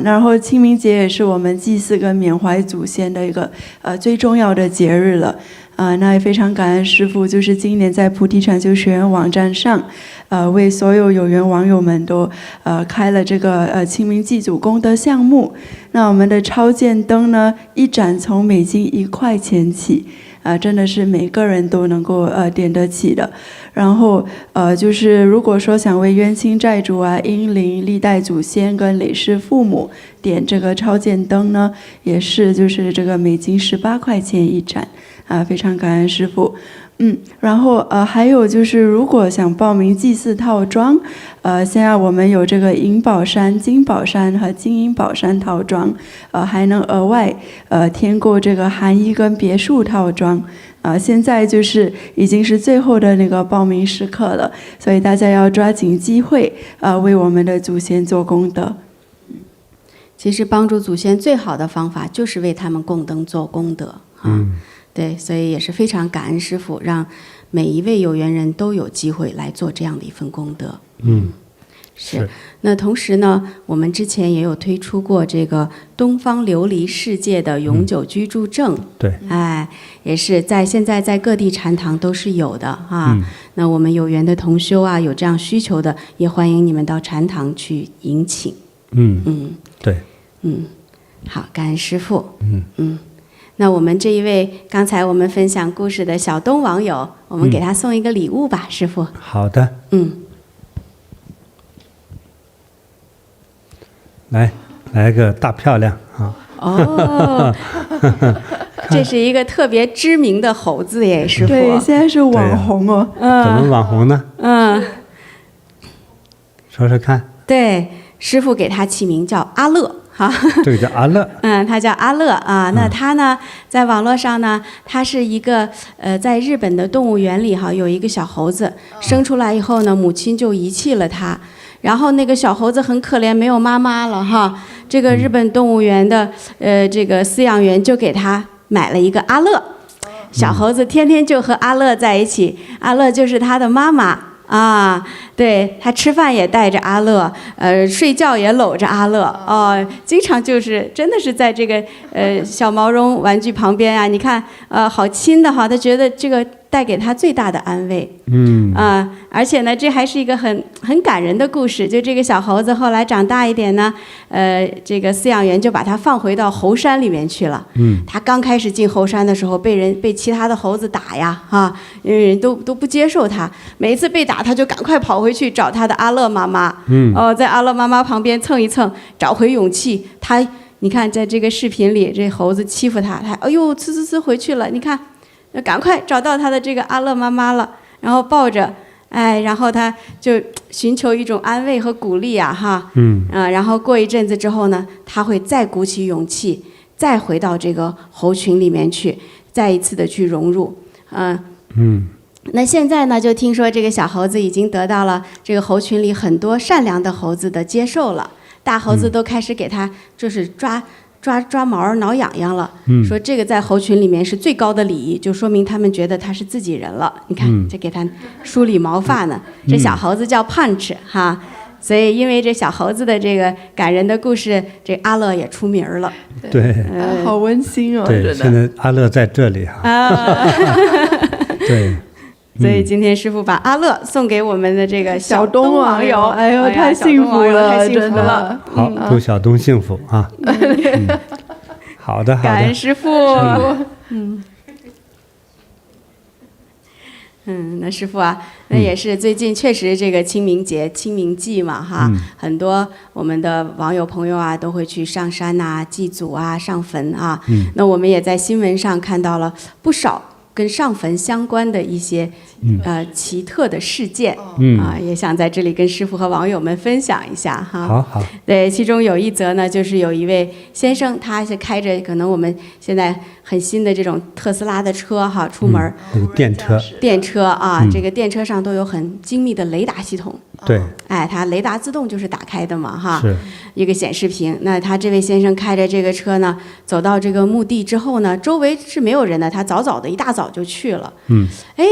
然後清明節也是我們祭祀跟緬懷祖先的一個最重要的節日了，那也非常感恩師父，就是今年在菩提傳修學院網站上，為所有有緣網友們都開了這個清明祭祖功德項目，那我們的超薦燈呢，一盞從每斤1塊錢起。真的是每個人都能夠點得起的。然後就是如果說想為冤親債主啊、英靈、歷代祖先跟累世父母點這個超薦燈呢，也是就是這個每斤18塊錢一盞非常感恩師父。然後還有就是如果想報名祭祀套裝，現在我們有這個銀寶山、金寶山和金銀寶山套裝，還能額外添購這個寒衣跟別墅套裝。現在就是已經是最後的那個報名時刻了，所以大家要抓緊機會，為我們的祖先做功德。其實幫助祖先最好的方法就是為他們供燈做功德啊。對，所以也是非常感恩師父，讓每一位有緣人都有機會來做這樣的一份功德。是。那同時呢，我們之前也有推出過這個東方琉璃世界的永久居住證。对。也是现在在各地禪堂都是有的啊。那我們有緣的同修啊，有這樣需求的，也歡迎你們到禪堂去迎請。對。好，感恩師父。那我們這一位剛才我們分享故事的小東網友，我們給他送一個禮物吧，師父。好的。來個大漂亮啊！這是一個特別知名的猴子耶，師父。對，現在是網紅哦。怎麼網紅呢？說說看。對，師父給他起名叫阿樂。這個叫阿樂。他叫阿樂啊。那他呢，在網絡上呢，他是一個在日本的動物園裡有一個小猴子，生出來以後呢，母親就遺棄了他，然後那個小猴子很可憐，沒有媽媽了這個日本動物園的這個飼養員就給他買了一個阿樂，小猴子天天就和阿樂在一起，阿樂就是他的媽媽。對，他吃飯也帶着阿樂，睡覺也摟着阿樂，經常就是真的是在這個小毛絨玩具旁邊啊，你看好親的他覺得這個帶給他最大的安慰。而且呢，這還是一個很感人的故事。就這個小猴子後來長大一點呢，這個飼養員就把他放回到猴山裡面去了。他剛開始進猴山的時候，被其他的猴子打呀，因為人都不接受他，每一次被打他就趕快跑回去找他的阿樂媽媽。在阿樂媽媽旁邊蹭一蹭，找回勇气。你看在這個視頻裡，這猴子欺負他，哎呦呲回去了。你看，趕快找到他的這個阿樂媽媽了，然後抱着。然後他就尋求一種安慰和鼓勵然後過一陣子之後呢，他會再鼓起勇氣，再回到這個猴群裡面去，再一次的去融入。那現在呢，就聽說這個小猴子已經得到了這個猴群裡很多善良的猴子的接受了，大猴子都開始給他就是抓毛撓癢癢了，說這個在猴群裡面是最高的禮儀，就說明他們覺得他是自己人了。你看，這給他梳理毛髮呢。這小猴子叫 Punch 所以因為這小猴子的這個感人的故事，這阿樂也出名了。對，好溫馨哦。對，現在阿樂在這裡對。所以今天師父把阿樂送給我們的這個小東網友，哎呦，太幸福了，太幸福了。好，祝小東幸福啊！好的，感恩師父。那師父啊，那也是最近確實這個清明節、清明祭嘛很多我們的網友朋友啊都會去上山祭祖上墳那我們也在新聞上看到了不少跟上墳相關的一些奇特的事件也想在這裡跟師父和網友們分享一下好。對，其中有一則呢，就是有一位先生，他是開着可能我們現在很新的這種特斯拉的車出門，電車這個電車上都有很精密的雷達系統。對，它雷達自動就是打開的嘛是一個顯示屏。那他這位先生開着這個車呢，走到這個墓地之後呢，周圍是沒有人的，他一大早就去了。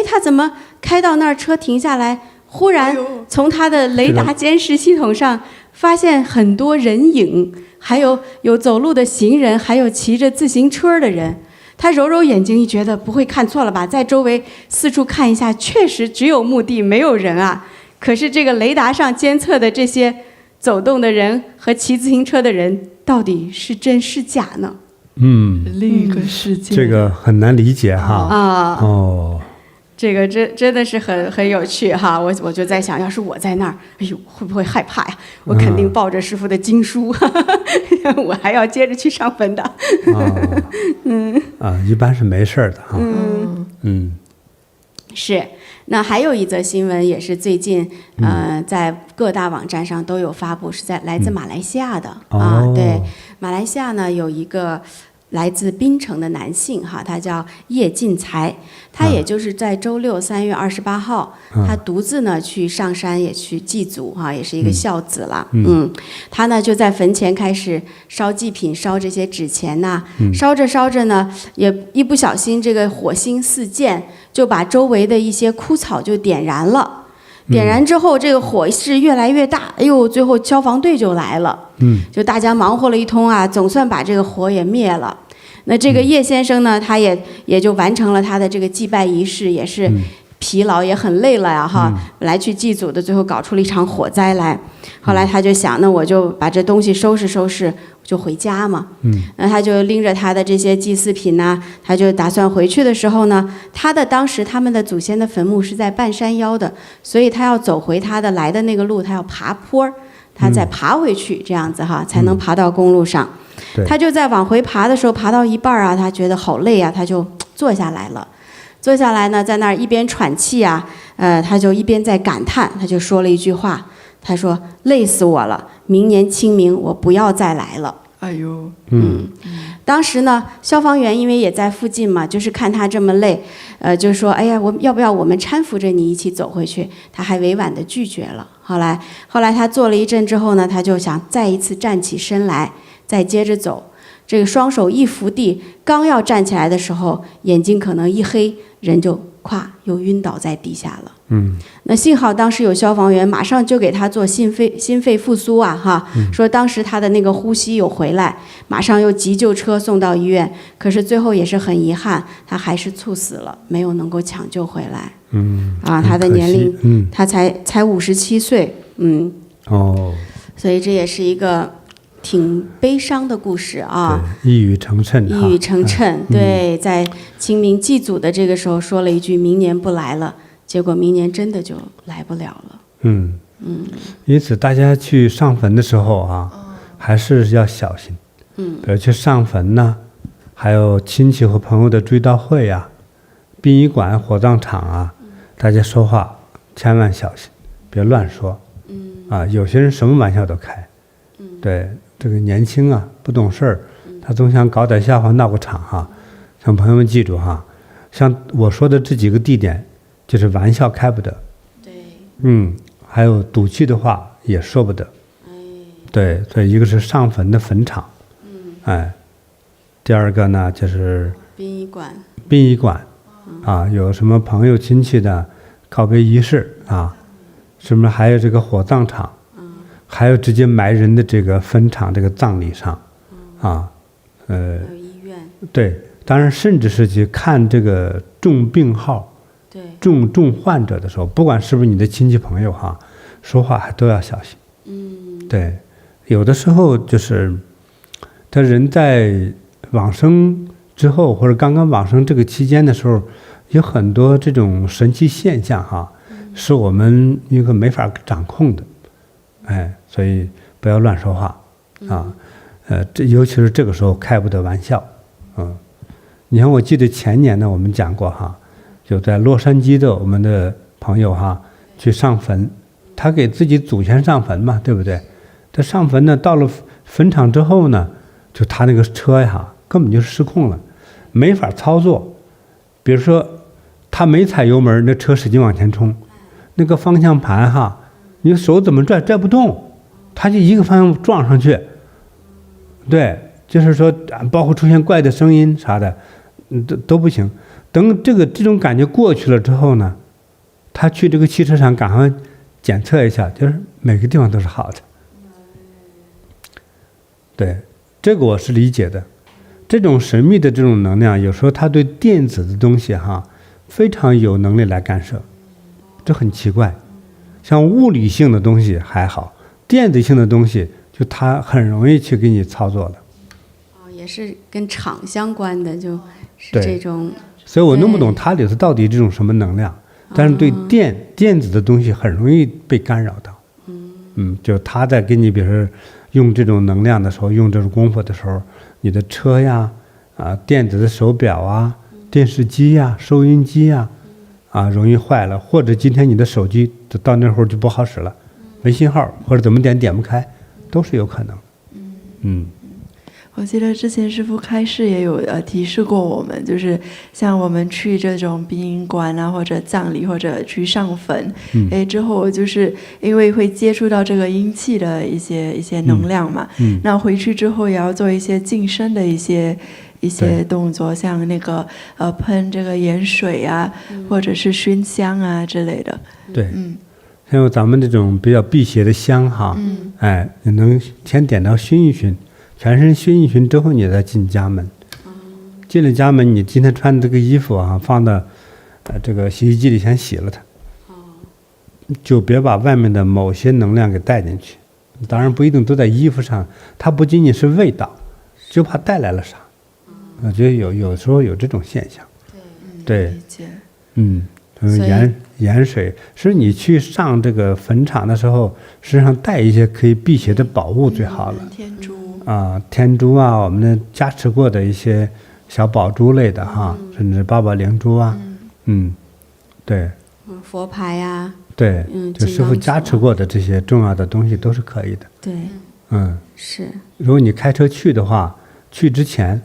他怎麼開到那兒，車停下來，忽然從他的雷達監視系統上發現很多人影，還有走路的行人，還有騎着自行車的人。他揉眼睛，一覺得不會看錯了吧，在周圍四處看一下，確實只有墓地，沒有人可是這個雷達上監測的這些走動的人和騎自行車的人，到底是真是假呢？另一個世界，這個很難理解這個真的是很有趣我就在想，要是我在那兒，哎呦，會不會害怕呀？我肯定抱着師父的經書，我還要接着去上墳的。一般是沒事的是。那還有一則新聞也是最近在各大網站上都有發布，是來自馬來西亞的对，馬來西亞呢有一個來自檳城的男性哈，他叫葉進財，他也就是在周六3月28號，他獨自呢去上山也去祭祖哈，也是一個孝子了。他呢就在墳前開始燒祭品，燒這些紙錢吶，燒着燒着呢，也一不小心這個火星四濺，就把周圍的一些枯草就點燃了。點燃之後，這個火勢越來越大，哎呦，最後消防隊就來了，就大家忙活了一通啊，總算把這個火也滅了。那這個葉先生呢，他也就完成了他的這個祭拜儀式，也是疲勞也很累了呀哈，本來去祭祖的，最後搞出了一場火災來。後來他就想，那我就把這東西收拾收拾，就回家嘛。那他就拎着他的這些祭祀品呢，他就打算回去的時候呢，當時他們的祖先的墳墓是在半山腰的，所以他要走回他的来的那個路，他要爬坡，他再爬回去，這樣子哈，才能爬到公路上。他就在往回爬的時候，爬到一半啊，他覺得好累啊，他就坐下來了。坐下來呢，在那兒一邊喘氣啊，他就一邊在感嘆，他就說了一句話，他說：“累死我了，明年清明我不要再來了。”哎呦，當時呢，消防員因為也在附近嘛，就是看他這麼累，就說：“哎呀，要不要我們搀扶着你一起走回去？”他還委婉地拒絕了。後來他坐了一陣之後呢，他就想再一次站起身來，再接着走。這個雙手一扶地，剛要站起來的時候，眼睛可能一黑，人就咵又暈倒在地下了。那幸好當時有消防員，馬上就給他做心肺復甦啊哈，說當時他的那個呼吸有回來，馬上又急救車送到醫院，可是最後也是很遺憾，他還是猝死了，沒有能夠搶救回來。他的年齡，他才57歲。所以這也是一個挺悲傷的故事啊，一語成讖。對，在清明祭祖的這個時候說了一句明年不來了，結果明年真的就來不了了。因此大家去上墳的時候啊，還是要小心。比如去上墳呢，還有親戚和朋友的追悼會啊，殯儀館、火葬場啊，大家說話千萬小心，別亂說。有些人什麼玩笑都開。對。這個年輕啊，不懂事兒，他總想搞點笑話鬧個場哈。像朋友們記住哈，像我說的這幾個地點，就是玩笑開不得。還有賭氣的話也說不得。對，所以一個是上墳的墳場，第二個呢就是殯儀館，有什麼朋友親戚的告別儀式啊，什麼還有這個火葬場。還有直接埋人的這個墳場，這個葬禮上，還有醫院。對，當然甚至是去看這個重病號，重患者的時候，不管是不是你的親戚朋友哈，說話還都要小心。对，有的時候就是他人在往生之後或者剛刚往生這個期間的時候，有很多這種神奇現象哈，是我們一個沒法掌控的。所以不要亂說話啊，尤其是這個時候開不得玩笑。你看，我記得前年呢，我們講過哈，就在洛杉磯的我們的朋友哈，去上墳，他給自己祖先上墳嘛，對不對？他上墳呢，到了墳場之後呢，就他那個車呀，根本就失控了，沒法操作。比如說，他沒踩油門，那車使勁往前衝，那個方向盤哈。你手怎麼拽不動，他就一個方向撞上去。對，就是說，包括出現怪的聲音啥的，都不行。等這種感覺過去了之後呢，他去這個汽車廠趕快檢測一下，就是每個地方都是好的。對，這個我是理解的。這種神秘的這種能量，有時候他對電子的東西哈，非常有能力來干涉，這很奇怪。像物理性的東西還好，電子性的東西就它很容易去給你操作的。也是跟场相關的，就是這種。所以我弄不懂它裡頭到底這種什麼能量，但是對電子的東西很容易被干擾到。就他在給你，比如說用這種能量的時候，用這種功夫的時候，你的車呀，電子的手錶啊，電視機呀，收音機呀，啊，容易壞了，或者今天你的手機到那會兒就不好使了，沒信號，或者怎麼點不開，都是有可能。我記得之前師父開示也有提示過我們，就是像我們去這種殯儀館啊，或者葬禮，或者去上墳，之後就是因為會接觸到這個陰氣的一些能量嘛，那回去之後也要做一些淨身的一些動作，像那個噴這個鹽水啊，或者是熏香啊之類的。對，像咱們這種比較辟邪的香哈，你能先點到熏一熏。全身熏一熏之後，你再進家門。進了家門，你今天穿的這個衣服啊，放到這個洗衣機裡先洗了它。就別把外面的某些能量給帶進去。當然不一定都在衣服上，它不僅僅是味道，就怕帶來了啥。我覺得有時候有這種現象。对，鹽水是你去上這個墳場的時候，身上帶一些可以辟邪的寶物最好了。天珠。天珠啊，我们的加持过的一些小宝珠类的哈，甚至8宝莲珠啊，对，佛牌呀，对，就師父加持過的這些重要的東西都是可以的。對，是。如果你開車去的話，去之前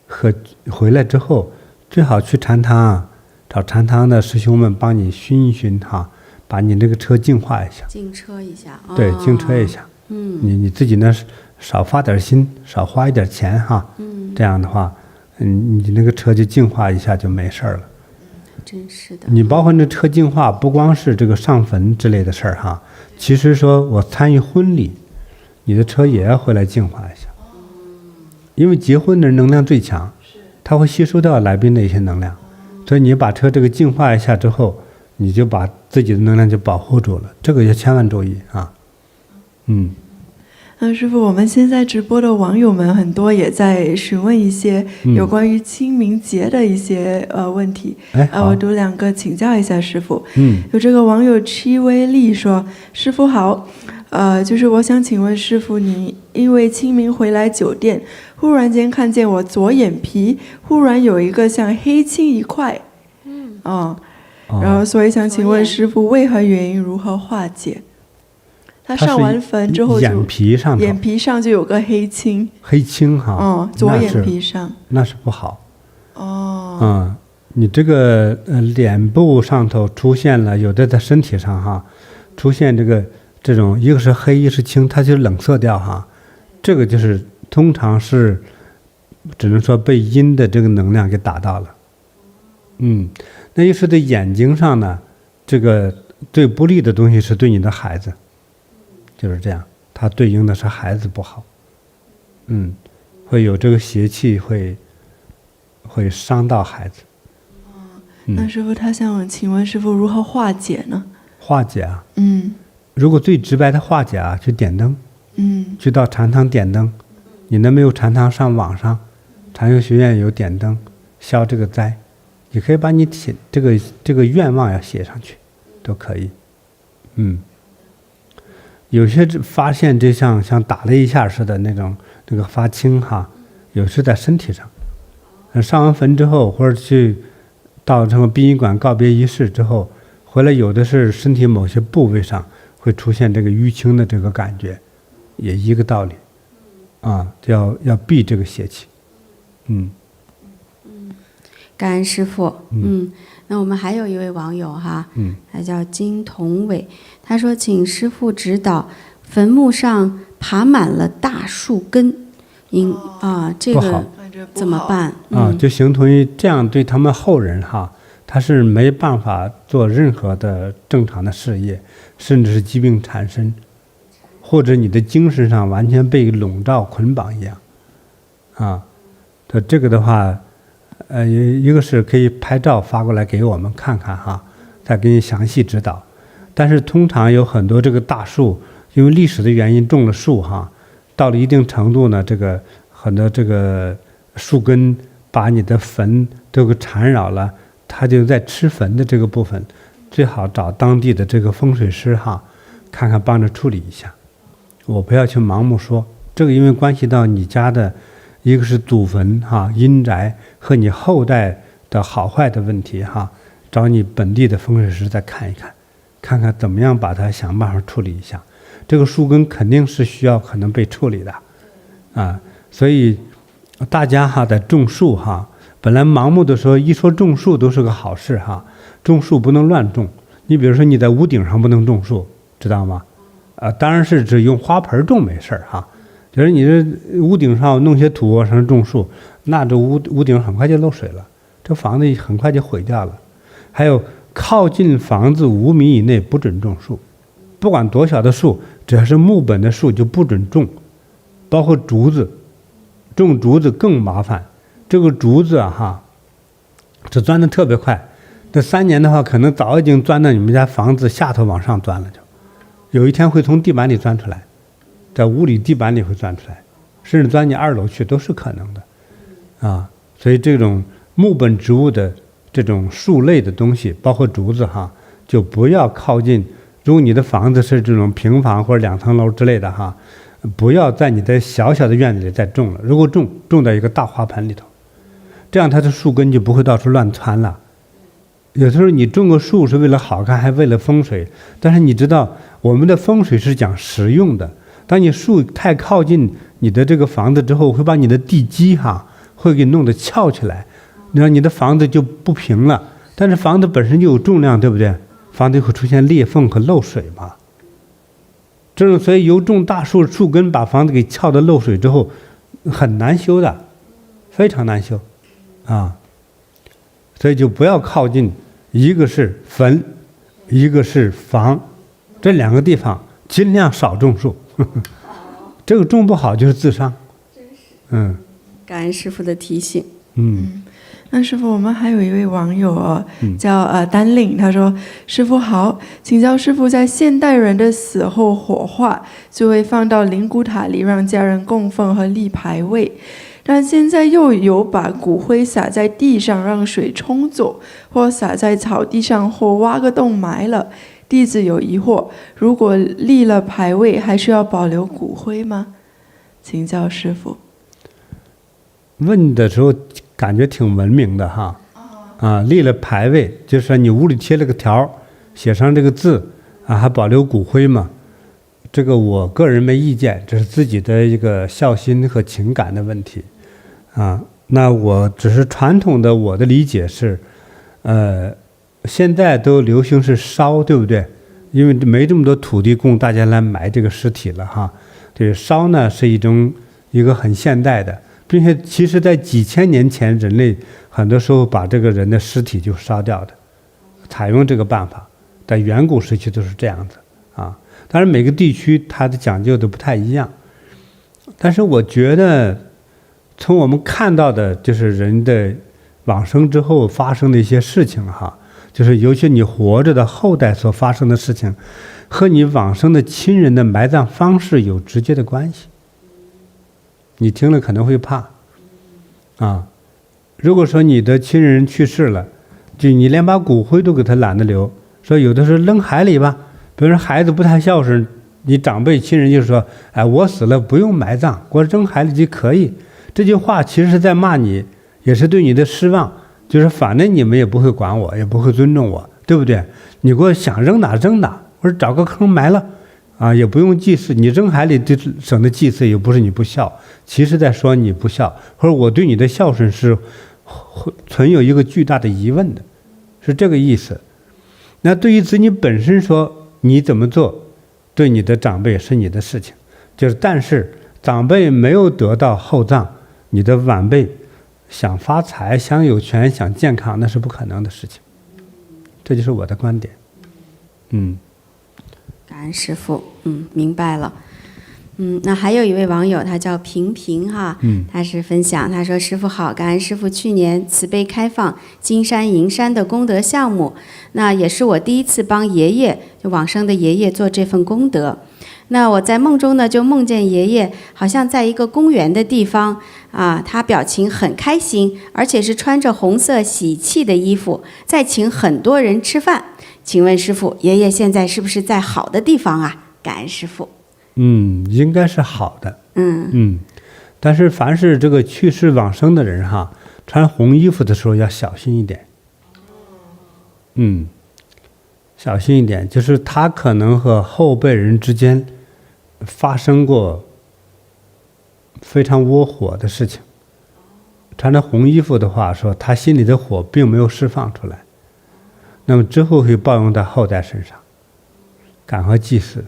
和回來之後，最好去禪堂，找禪堂的師兄們幫你熏一熏哈，把你這個車淨化一下。淨車一下。對，淨車一下。你自己呢？少發點心，少花一點錢哈，這樣的話，你那個車就淨化一下就沒事了。真是的。你包括那車淨化，不光是這個上墳之類的事兒哈，其實說我參與婚禮，你的車也要回來淨化一下。因為結婚的人能量最強，它會吸收掉來賓的一些能量，所以你把車這個淨化一下之後，你就把自己的能量就保護住了，這個要千萬注意啊。師父，我們現在直播的網友們很多也在詢問一些有關於清明節的一些問題。我讀2個請教一下師父。有這個網友戚威利說：“師父好，就是我想請問師父，你因為清明回來酒店，忽然間看見我左眼皮忽然有一個像黑青一塊，然後所以想請問師父，為何原因，如何化解？”他上完墳之後就眼皮上就有個黑青，黑青哈，左眼皮上那是不好。你這個臉部上頭出現了，有的在身體上哈，出現這種一個是黑，一個是青，它就是冷色調哈，這個就是通常是只能說被陰的這個能量給打到了。那又是在眼睛上呢，這個最不利的東西是對你的孩子。就是這樣，它對應的是孩子不好，會有這個邪氣會傷到孩子。那師父他想請問師父如何化解呢？化解啊，如果最直白的化解啊，去點燈，去到禪堂點燈，你那沒有禪堂上網上，禪修學院有點燈，消這個災，你可以把你寫這個願望要寫上去，都可以，有些發現就像打了一下似的那種那個發青哈，有時在身體上，上完墳之後或者去到什麼殯儀館告別儀式之後回來，有的是身體某些部位上會出現這個淤青的這個感覺，也一個道理要避這個邪氣。感恩師父。那我們還有一位網友哈，他叫金同偉，他說請師父指導，墳墓上爬滿了大樹根，這個怎麼辦？就形同於這樣對他們後人哈，他是沒辦法做任何的正常的事業，甚至是疾病纏身，或者你的精神上完全被籠罩捆綁一樣，這個的話。一個是可以拍照發過來給我們看看哈，再給你詳細指導。但是通常有很多這個大樹，因為歷史的原因種了樹哈，到了一定程度呢，這個很多這個樹根把你的墳都給纏繞了，它就在吃墳的這個部分，最好找當地的這個風水師哈，看看幫着處理一下。我不要去盲目說，這個因為關係到你家的。一個是祖墳哈，陰宅和你後代的好壞的問題哈，找你本地的風水師再看一看，看看怎麼樣把它想辦法處理一下。這個樹根肯定是需要可能被處理的，啊，所以大家哈在種樹哈，本來盲目的說一說種樹都是個好事哈，種樹不能亂種。你比如說你在屋頂上不能種樹，知道嗎？當然是指用花盆種沒事哈，就是你這屋頂上弄些土往上種樹，那這屋頂很快就漏水了，這房子很快就毀掉了。還有靠近房子5米以內不准種樹，不管多小的樹，只要是木本的樹就不准種，包括竹子，種竹子更麻煩。這個竹子哈，这鑽得特別快，這3年的話，可能早已經鑽到你們家房子下頭往上鑽了，就有一天會從地板裡鑽出來，在屋裡地板裡會鑽出來，甚至鑽你2樓去都是可能的，啊，所以這種木本植物的這種樹類的東西，包括竹子哈，就不要靠近。如果你的房子是這種平房或者2層樓之類的哈，不要在你的小小的院子裡再種了。如果種到一個大花盆裡頭，這樣它的樹根就不會到處亂竄了。有時候你種個樹是為了好看，還為了風水，但是你知道我們的風水是講實用的。當你樹太靠近你的這個房子之後，會把你的地基哈會給弄得翹起來，讓你的房子就不平了。但是房子本身就有重量，對不對？房子會出現裂縫和漏水嘛。所以由種大樹，樹根把房子給撬得漏水之後，很難修的，非常難修，啊。所以就不要靠近，一個是墳，一個是房，這2個地方盡量少種樹。這個種不好就是自傷。嗯。感恩師父的提醒。嗯。那師父，我們還有一位網友叫丹嶺，他說：“師父好，請教師父，在現代人的死後火化就會放到靈骨塔裡讓家人供奉和立牌位，但現在又有把骨灰撒在地上讓水沖走，或撒在草地上，或挖個洞埋了。弟子有疑惑，如果立了牌位，還需要保留骨灰嗎？請教師父。”問的時候感覺挺文明的哈，立了牌位，就是說你屋裡貼了個條，寫上這個字啊，還保留骨灰嘛？這個我個人沒意見，這是自己的一個孝心和情感的問題啊。那我只是傳統的我的理解是，現在都流行是燒，對不對？因為沒這麼多土地供大家來埋這個屍體了哈。對，燒呢是一個很現代的。並且其實在幾千年前，人類很多時候把這個人的屍體就燒掉的，採用這個辦法，在遠古時期都是這樣子啊。當然每個地區它的講究都不太一樣，但是我覺得從我們看到的就是人的往生之後發生的一些事情哈，就是尤其你活着的後代所發生的事情，和你往生的親人的埋葬方式有直接的關係。你聽了可能會怕，啊，如果說你的親人去世了，就你連把骨灰都給他懶得留，說有的時候扔海裡吧，比如說孩子不太孝順，你長輩親人就說，哎，我死了不用埋葬，我扔海裡就可以。這句話其實是在罵你，也是對你的失望，就是反正你們也不會管我，也不會尊重我，對不對？你給我想扔哪扔哪，或者找個坑埋了。啊，也不用祭祀，你扔海裡就省得祭祀，也不是你不孝，其實在說你不孝，或者我對你的孝順是存有一個巨大的疑問的，是這個意思。那對於子女本身說，你怎麼做，對你的長輩是你的事情，就是但是長輩沒有得到厚葬，你的晚輩想發財、想有權、想健康，那是不可能的事情。這就是我的觀點。感恩師父，明白了。那還有一位網友，他叫平平哈，他是分享，他說：“師父好，感恩師父去年慈悲開放金山銀山的功德項目，那也是我第一次幫爺爺就往生的爺爺做這份功德。那我在夢中呢，就夢見爺爺好像在一個公園的地方啊，他表情很開心，而且是穿着紅色喜氣的衣服，在請很多人吃飯。請問師父，爺爺現在是不是在好的地方啊？感恩師父。應該是好的。但是凡是這個去世往生的人哈，穿紅衣服的時候要小心一點。小心一點，就是他可能和後輩人之間發生過非常窩火的事情。穿着紅衣服的話說，他心裡的火並沒有釋放出來，那麼之後會報用在後代身上，趕快祭祀。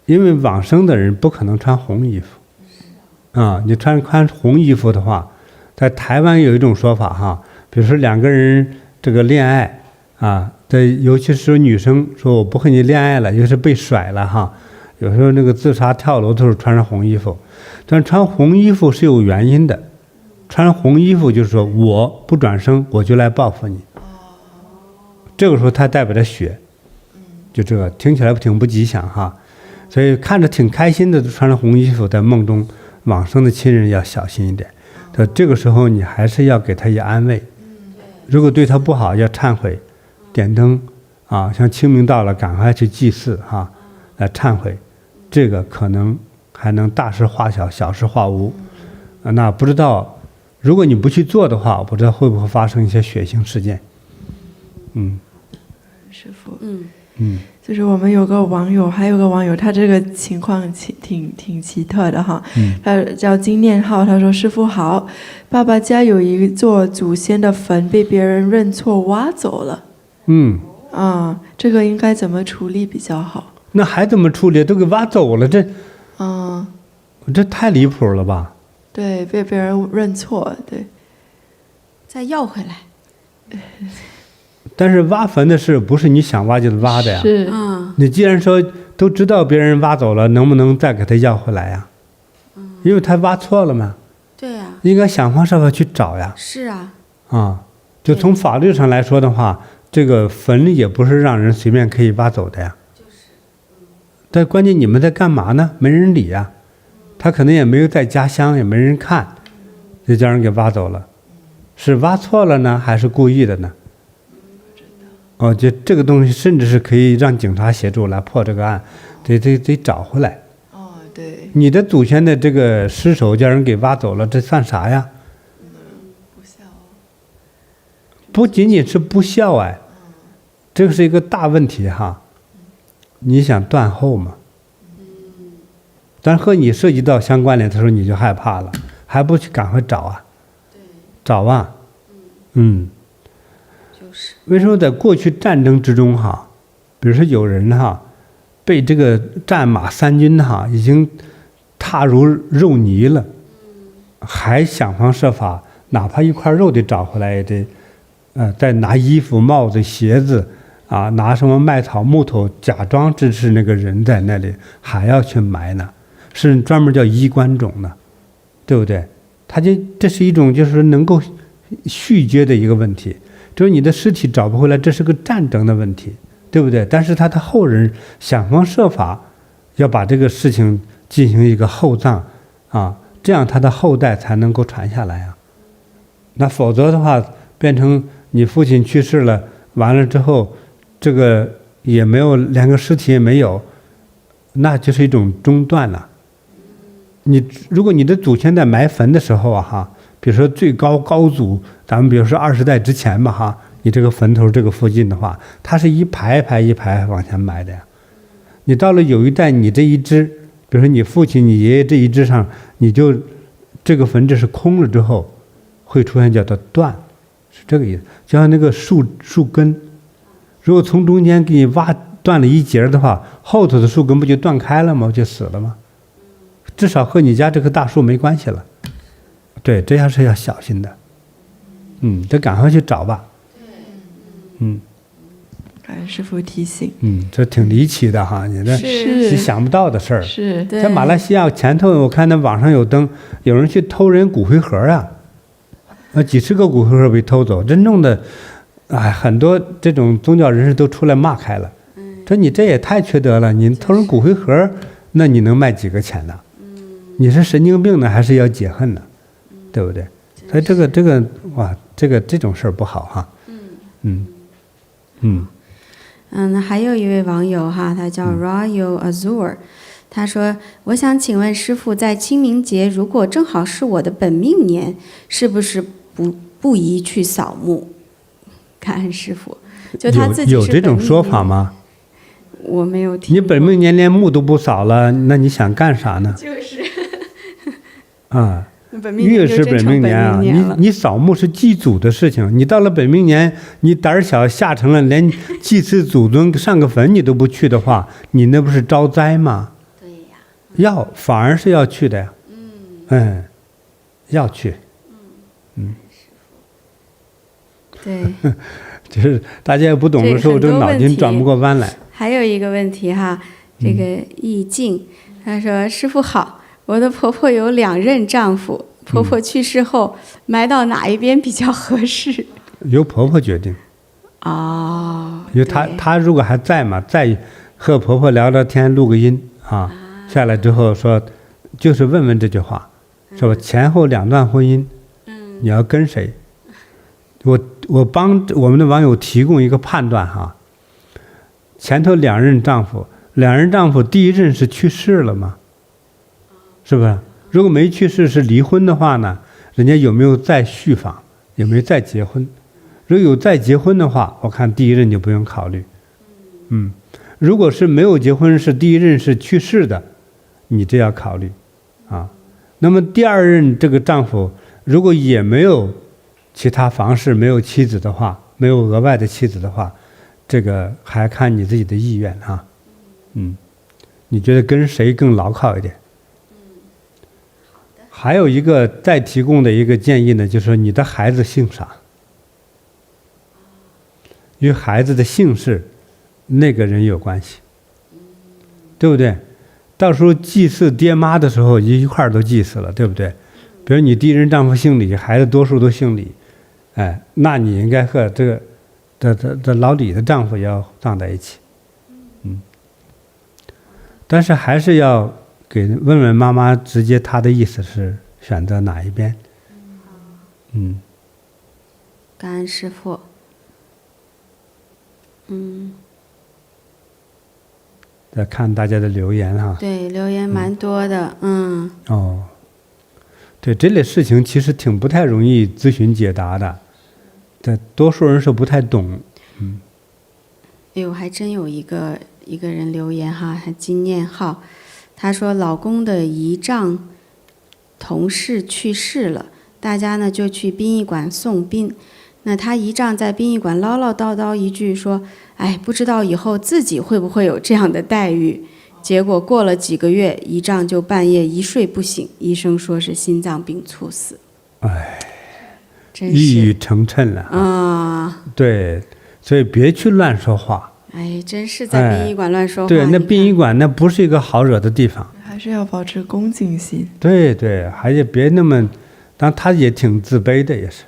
因為往生的人不可能穿紅衣服你穿紅衣服的話，在台灣有一種說法哈，比如說2個人這個戀愛尤其是女生說我不和你戀愛了，就是被甩了哈。有時候那個自殺跳樓都是穿上紅衣服，但穿紅衣服是有原因的。穿紅衣服就是说我不轉生，我就來報復你。這個時候它代表着血，就這個聽起來挺不吉祥哈。所以看着挺開心的穿着紅衣服在夢中往生的親人要小心一點。這個時候你還是要給他一安慰，如果對他不好要懺悔，點燈像清明到了趕快去祭祀來懺悔。這個可能還能大事化小，小事化無。那不知道，如果你不去做的話，我不知道會不會發生一些血腥事件。師父，就是我們有個網友，還有個網友，他這個情況挺奇特的哈。他叫金念浩，他說：“師父好，爸爸家有一座祖先的墳被別人認錯挖走了。這個應該怎麼處理比較好？”那還怎麼處理？都給挖走了，這太離譜了吧？對，被別人認錯，對，再要回來。但是挖墳的事不是你想挖就挖的呀。是你既然說都知道別人挖走了，能不能再給他要回來呀？因為他挖錯了嘛。對呀。應該想方設法去找呀。是啊。就從法律上來說的話，這個墳也不是讓人隨便可以挖走的呀。但關鍵你們在幹嘛呢？沒人理呀，他可能也沒有在家鄉，也沒人看，就將人給挖走了，是挖錯了呢，還是故意的呢？就這個東西甚至是可以讓警察協助來破這個案，得找回來。對。你的祖先的這個屍首叫人給挖走了，這算啥呀？不孝。不僅僅是不孝這個是一個大問題哈。你想斷後嘛？但和你涉及到相關聯的時候，你就害怕了，還不去趕快找啊？找啊！就是為什麼在過去戰爭之中哈，比如說有人被這個戰馬3軍已經踏如肉泥了，還想方設法，哪怕一塊肉得找回來也得，再拿衣服、帽子、鞋子。拿什麼麥草木頭假裝支持那個人在那裡，還要去埋呢，是專門叫衣冠冢呢，對不對？這是一種就是能夠續接的一個問題，就是你的屍體找不回來，這是個戰爭的問題，對不對？但是他的後人想方設法要把這個事情進行一個厚葬這樣他的後代才能夠傳下來那否則的話，變成你父親去世了，完了之後。這個也沒有，連個屍體也沒有，那就是一種中斷了。如果你的祖先在埋墳的時候比如說最高祖，咱們比如說20代之前吧你這個墳頭這個附近的話，它是一排一排往前埋的呀。你到了有一代，你這一支，比如說你父親、你爺爺這一支上，你就這個墳這是空了之後，會出現叫做斷，是這個意思。就像那個樹根。如果從中間給你挖斷了一截的話，後頭的樹根不就斷開了嗎？就死了嗎？至少和你家這棵大樹沒關係了。對，這樣是要小心的。得趕快去找吧。感恩師父提醒。這挺離奇的你想不到的事兒。是。在馬來西亞前頭，我看那網上有登，有人去偷人骨灰盒幾十個骨灰盒被偷走，真正的。很多這種宗教人士都出來罵開了，說你這也太缺德了，你偷人骨灰盒，那你能賣幾個錢呢？你是神經病呢，還是要解恨呢？對不對？所以這種事兒不好那還有一位網友他叫 Royal Azure，他說：“我想請問師父，在清明節如果正好是我的本命年，是不是不宜去掃墓？”感恩師父。就他自己有这种说法嗎？我沒有聽過。你本命年連墓都不掃了，那你想幹啥呢？就是啊，越是本命年啊，你掃墓是祭祖的事情。你到了本命年，你膽小下沉了，連祭祀祖宗上個墳你都不去的話，你那不是招災嗎？對呀，反而是要去的呀。要去。對。就是大家也不懂的時候，這個腦筋轉不過彎來。還有一個問題哈，這個易靜，他說：“師父好，我的婆婆有2任丈夫，婆婆去世後，埋到哪一邊比較合適？”由婆婆決定。哦。因為她如果還在嘛，再和婆婆聊聊天，錄個音啊，下來之後說，就是問問這句話，是吧？前後2段婚姻，你要跟誰？我幫我們的網友提供一個判斷哈，前頭2任丈夫第1任是去世了嗎？是不是？如果沒去世是離婚的話呢，人家有沒有再續房，有沒有再結婚？如果有再結婚的話，我看第1任就不用考慮。如果是沒有結婚，是第1任是去世的，你這要考慮啊。那麼第2任這個丈夫如果也沒有其他房事，沒有妻子的話，沒有額外的妻子的話，這個還看你自己的意願啊。你覺得跟誰更牢靠一點？還有一個再提供的一個建議呢，就是說你的孩子姓啥？與孩子的姓氏那個人有關係，對不對？到時候祭祀爹媽的時候一塊兒都祭祀了，對不對？比如你第1任丈夫姓李，孩子多數都姓李，那你應該和這個老李的丈夫要葬在一起。但是還是要問問媽媽，直接她的意思是選擇哪一邊。感恩師父。再看大家的留言哈。對，留言蠻多的。對，這類事情其實挺不太容易諮詢解答的，多數人是不太懂。還真有一個人留言哈，金念浩，他說老公的姨丈同事去世了，大家呢就去殯儀館送殯。那他姨丈在殯儀館嘮嘮叨叨一句說：“哎，不知道以後自己會不會有這樣的待遇。”結果過了幾個月，姨丈就半夜一睡不醒，醫生說是心臟病猝死。真是一語成讖了對，所以別去亂說話。真是在殯儀館亂說話。對，那殯儀館那不是一個好惹的地方。還是要保持恭敬心。對，還是別那麼，但他也挺自卑的，也是。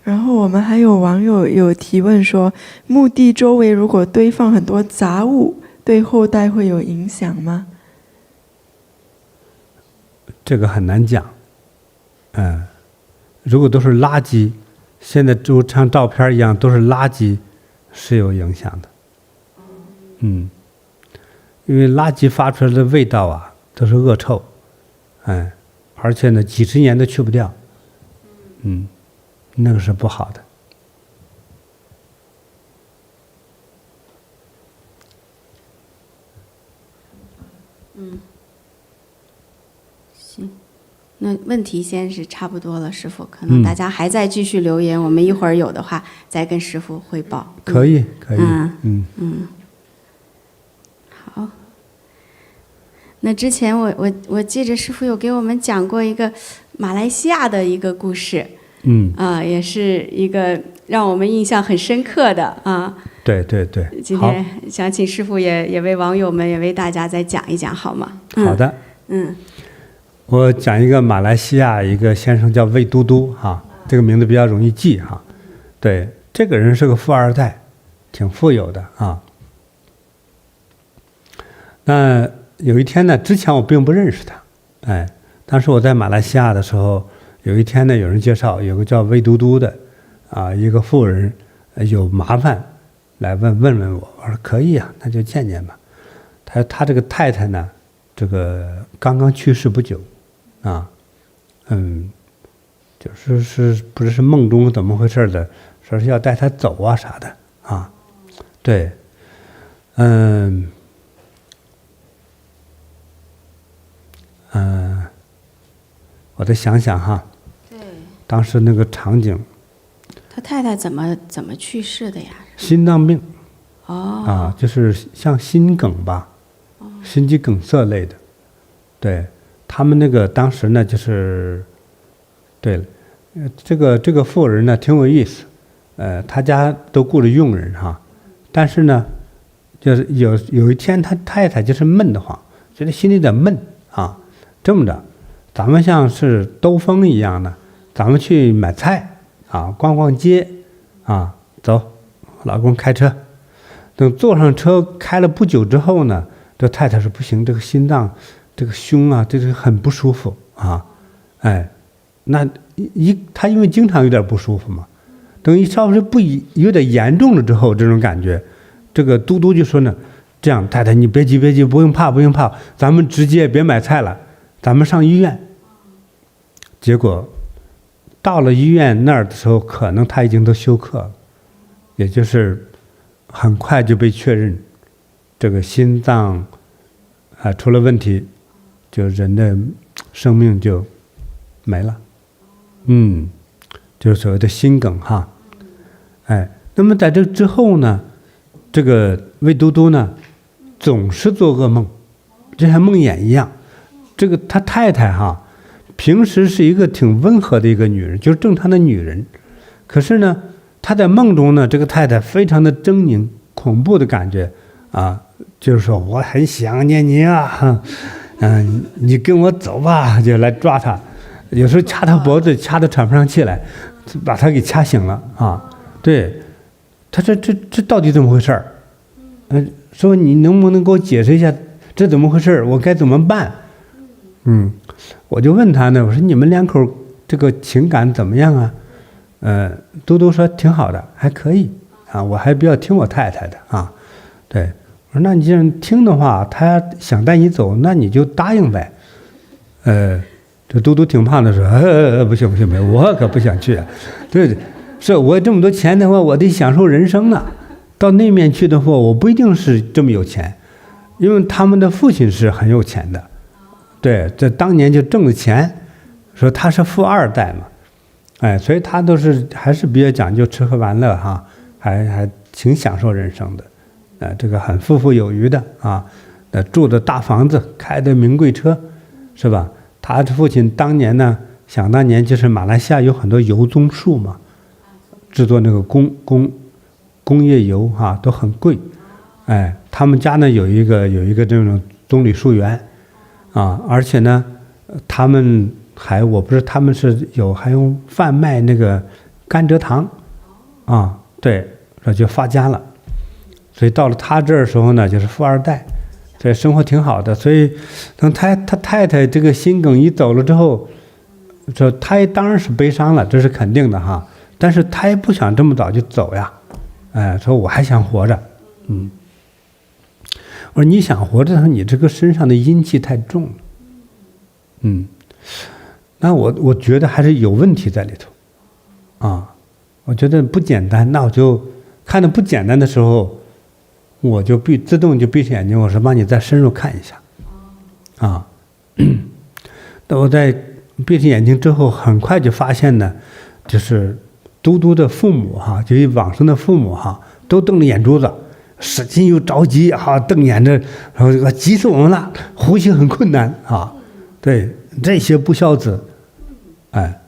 然後我們還有網友有提問說，墓地周圍如果堆放很多雜物，對後代會有影響嗎？這個很難講。如果都是垃圾，現在就像照片一樣都是垃圾，是有影響的。因為垃圾發出來的味道啊，都是惡臭，而且呢，幾十年都去不掉，那個是不好的。行，那問題先是差不多了，師父，可能大家還在繼續留言，我們一會兒有的話再跟師父匯報。可以，可以。好。那之前我記着師父有給我們講過一個馬來西亞的一個故事，也是一個讓我們印象很深刻的啊。對。今天想請師父也為網友們也為大家再講一講，好嗎？好的。我講一個馬來西亞一個先生叫魏嘟嘟哈，這個名字比較容易記哈。對，這個人是個富二代，挺富有的啊。那有一天呢，之前我並不認識他，當時我在馬來西亞的時候，有一天呢，有人介紹有個叫魏嘟嘟的一個富人有麻煩來問我，我說可以啊，那就見見吧。他這個太太呢這個剛剛去世不久，啊，就是不知是夢中怎麼回事的，說是要帶他走啊啥的啊，對，我再想想哈，对，当時那個場景，他太太怎麼去世的呀？心臟病，哦，就是像心梗吧，心肌梗塞類的，對，他們那個當時呢就是，對了，這個婦人呢挺有意思，他家都雇着傭人哈，但是呢，就是有一天他太太就是悶得慌，覺得心裡有點悶啊，這麼着，咱們像是兜風一樣的，咱們去買菜啊，逛逛街啊，走，老公開車，等坐上車開了不久之後呢，這太太說不行，這個心臟，這個胸啊，這個很不舒服啊，哎，那他因為經常有點不舒服嘛，等一稍微有點嚴重了之後，這種感覺，這個嘟嘟就說呢，這樣太太你別急，不用怕，咱們直接別買菜了，咱們上醫院。結果到了醫院那兒的時候，可能他已經都休克了，也就是很快就被確認這個心臟出了問題，就人的生命就沒了，就是所謂的心梗哈，哎，那麼在這之後呢，這個魏嘟嘟呢總是做噩夢，就像夢魘一樣。這個他太太哈，平時是一個挺溫和的一個女人，就是正常的女人，可是呢，她在夢中呢，這個太太非常的猙獰、恐怖的感覺啊，就是說我很想念你啊，你跟我走吧，就來抓她，有時候掐她脖子，掐得喘不上氣來，把她給掐醒了啊。對，他說這到底怎麼回事兒？說你能不能給我解釋一下這怎麼回事兒？我該怎麼辦？我就問他呢，我說你們兩口這個情感怎麼樣啊？嘟嘟說挺好的，還可以啊，我還比較聽我太太的啊。對，我說那你既然聽的話，他想帶你走，那你就答應唄。這嘟嘟挺胖的說，不行，我可不想去啊。對，是我這麼多錢的話，我得享受人生呢。到那面去的話，我不一定是這麼有錢，因為他們的父親是很有錢的。對，這當年就掙了錢，說他是富二代嘛，哎，所以他都是還是比較講究吃喝玩樂哈，還挺享受人生的，這個很富有餘的啊，住的大房子，開的名貴車，是吧？他的父親當年呢，想當年就是馬來西亞有很多油棕樹嘛，制作那個工業油哈，都很貴，哎，他們家呢有一個這種棕櫚樹園。啊，而且呢，他們我不知道他們是還有販賣那個甘蔗糖，啊，對，這就發家了。所以到了他這兒的時候呢，就是富二代，所以生活挺好的。所以等他太太這個心梗一走了之後，說他也當然是悲傷了，這是肯定的哈。但是他也不想這麼早就走呀，哎，說我還想活着，我說你想活着，你這個身上的陰氣太重了，那我覺得還是有問題在裡頭，啊，我覺得不簡單，那我就看到不簡單的時候，我就自動就閉上眼睛，我說幫你再深入看一下，啊，那我在閉上眼睛之後，很快就發現呢，就是嘟嘟的父母哈，就是往生的父母哈，都瞪着眼珠子。使劲又着急啊，瞪眼着，然後这個急死我們了，呼吸很困難啊。對，這些不孝子，哎，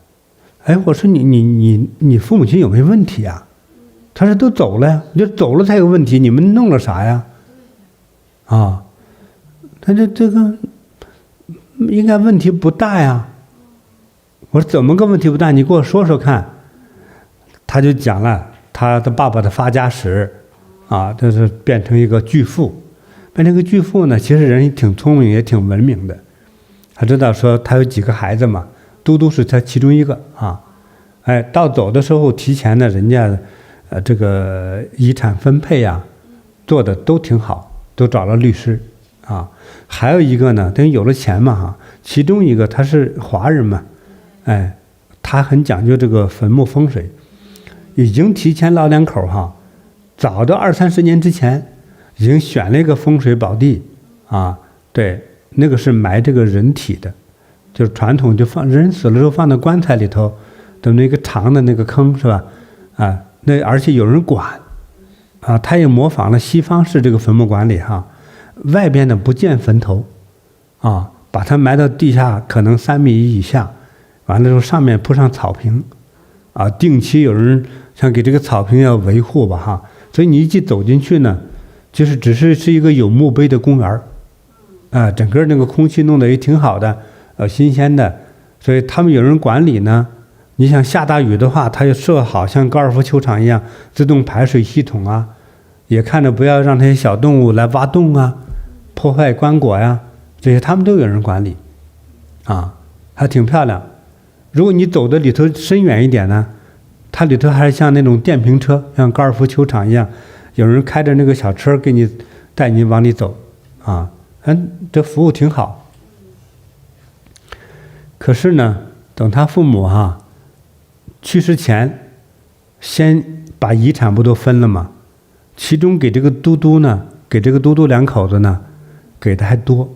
我說你父母親有沒有問題啊？他說都走了呀，就走了才有問題，你們弄了啥呀？啊，他說這個應該問題不大呀。我說怎麼個問題不大？你給我說說看。他就講了他的爸爸的發家史。啊，這是變成一個巨富，變成一個巨富呢，其實人也挺聰明，也挺文明的。他知道說他有幾個孩子嘛，嘟嘟是他其中一個啊。哎，到走的時候提前呢，人家這個遺產分配啊，做的都挺好，都找了律師啊。還有一個呢，等於有了錢嘛哈，其中一個他是華人嘛，哎，他很講究這個墳墓風水，已經提前老兩口哈，早到20-30年之前，已經選了一個風水寶地啊，對，那個是埋這個人體的，就是傳統就放人死了之後放到棺材裡頭的那個長的那個坑是吧？啊，那而且有人管，啊，他也模仿了西方式這個墳墓管理哈，外邊呢不建墳頭，啊，把它埋到地下可能3米以下，完了之後上面鋪上草坪，啊，定期有人像給這個草坪要維護吧哈，所以你一走進去呢，就是只是一個有墓碑的公園，啊，整個那個空氣弄得也挺好的，新鮮的，所以他們有人管理呢。你想下大雨的話，它就設好像高爾夫球場一樣自動排水系統啊，也看着不要讓那些小動物來挖洞啊，破壞棺椁呀，這些他們都有人管理，啊，還挺漂亮。如果你走的裡頭深遠一點呢，它裡頭還是像那種電瓶車，像高爾夫球場一樣，有人開着那個小車給你帶你往裡走，啊，這服務挺好。可是呢，等他父母哈。去世前，先把遺產不都分了嗎？其中給這個嘟嘟呢，給這個嘟嘟兩口子呢，給的還多。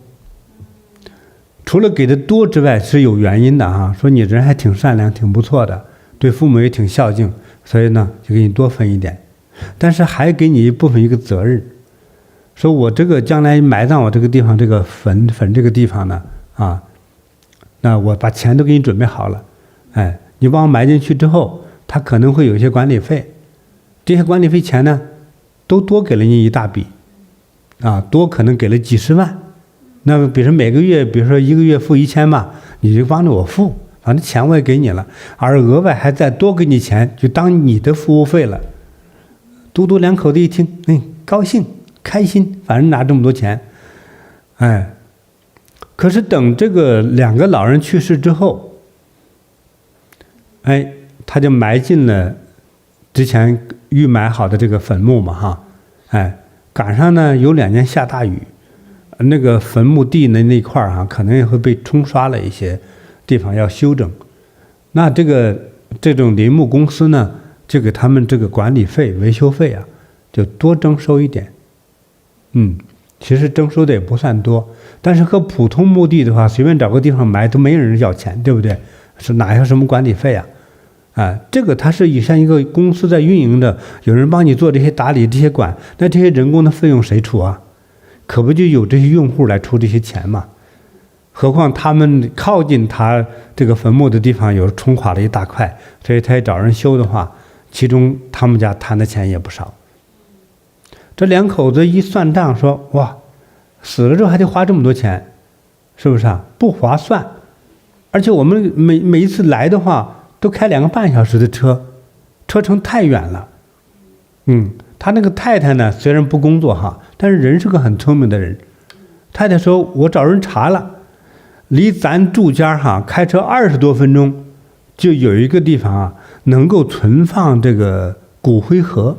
除了給的多之外，是有原因的哈。說你人還挺善良，挺不錯的，對父母也挺孝敬，所以呢，就給你多分一點。但是還給你一部分一個責任，說我這個將來埋葬我這個地方，這個墳這個地方呢，啊，那我把錢都給你準備好了，哎。你把我埋進去之後，他可能會有一些管理費，這些管理費錢呢，都多給了你一大筆，啊，多可能給了幾十萬。那麼，比如說每個月，比如說1個月付1000吧，你就幫着我付，反正錢我也給你了，而額外還再多給你錢，就當你的服務費了。嘟嘟兩口子一聽，高興開心，反正拿這麼多錢，哎，可是等這個2個老人去世之後。哎，他就埋進了之前預埋好的這個墳墓嘛，哈，哎，趕上呢有2年下大雨，那個墳墓地的那塊兒可能也會被沖刷了一些地方要修整，那這種林木公司呢，就給他們這個管理費、維修費啊，就多徵收一點，其實徵收的也不算多，但是和普通墓地的話，隨便找個地方埋都沒人要錢，對不對？是哪有什麼管理費啊？啊，這個它是像一個公司在運營的，有人幫你做這些打理、這些管，那這些人工的費用誰出啊？可不就有這些用戶來出這些錢嘛？何況他們靠近他這個墳墓的地方有沖垮了一大塊，所以他也找人修的話，其中他們家攤的錢也不少。這2口子一算賬說，哇，死了之後還得花這麼多錢，是不是啊？不划算。而且我們每一次來的話，都開2個半小時的車，車程太遠了。他那個太太呢，雖然不工作哈，但是人是個很聰明的人。太太說，我找人查了，離咱住家哈開車20多分鐘，就有一個地方啊，能夠存放這個骨灰盒。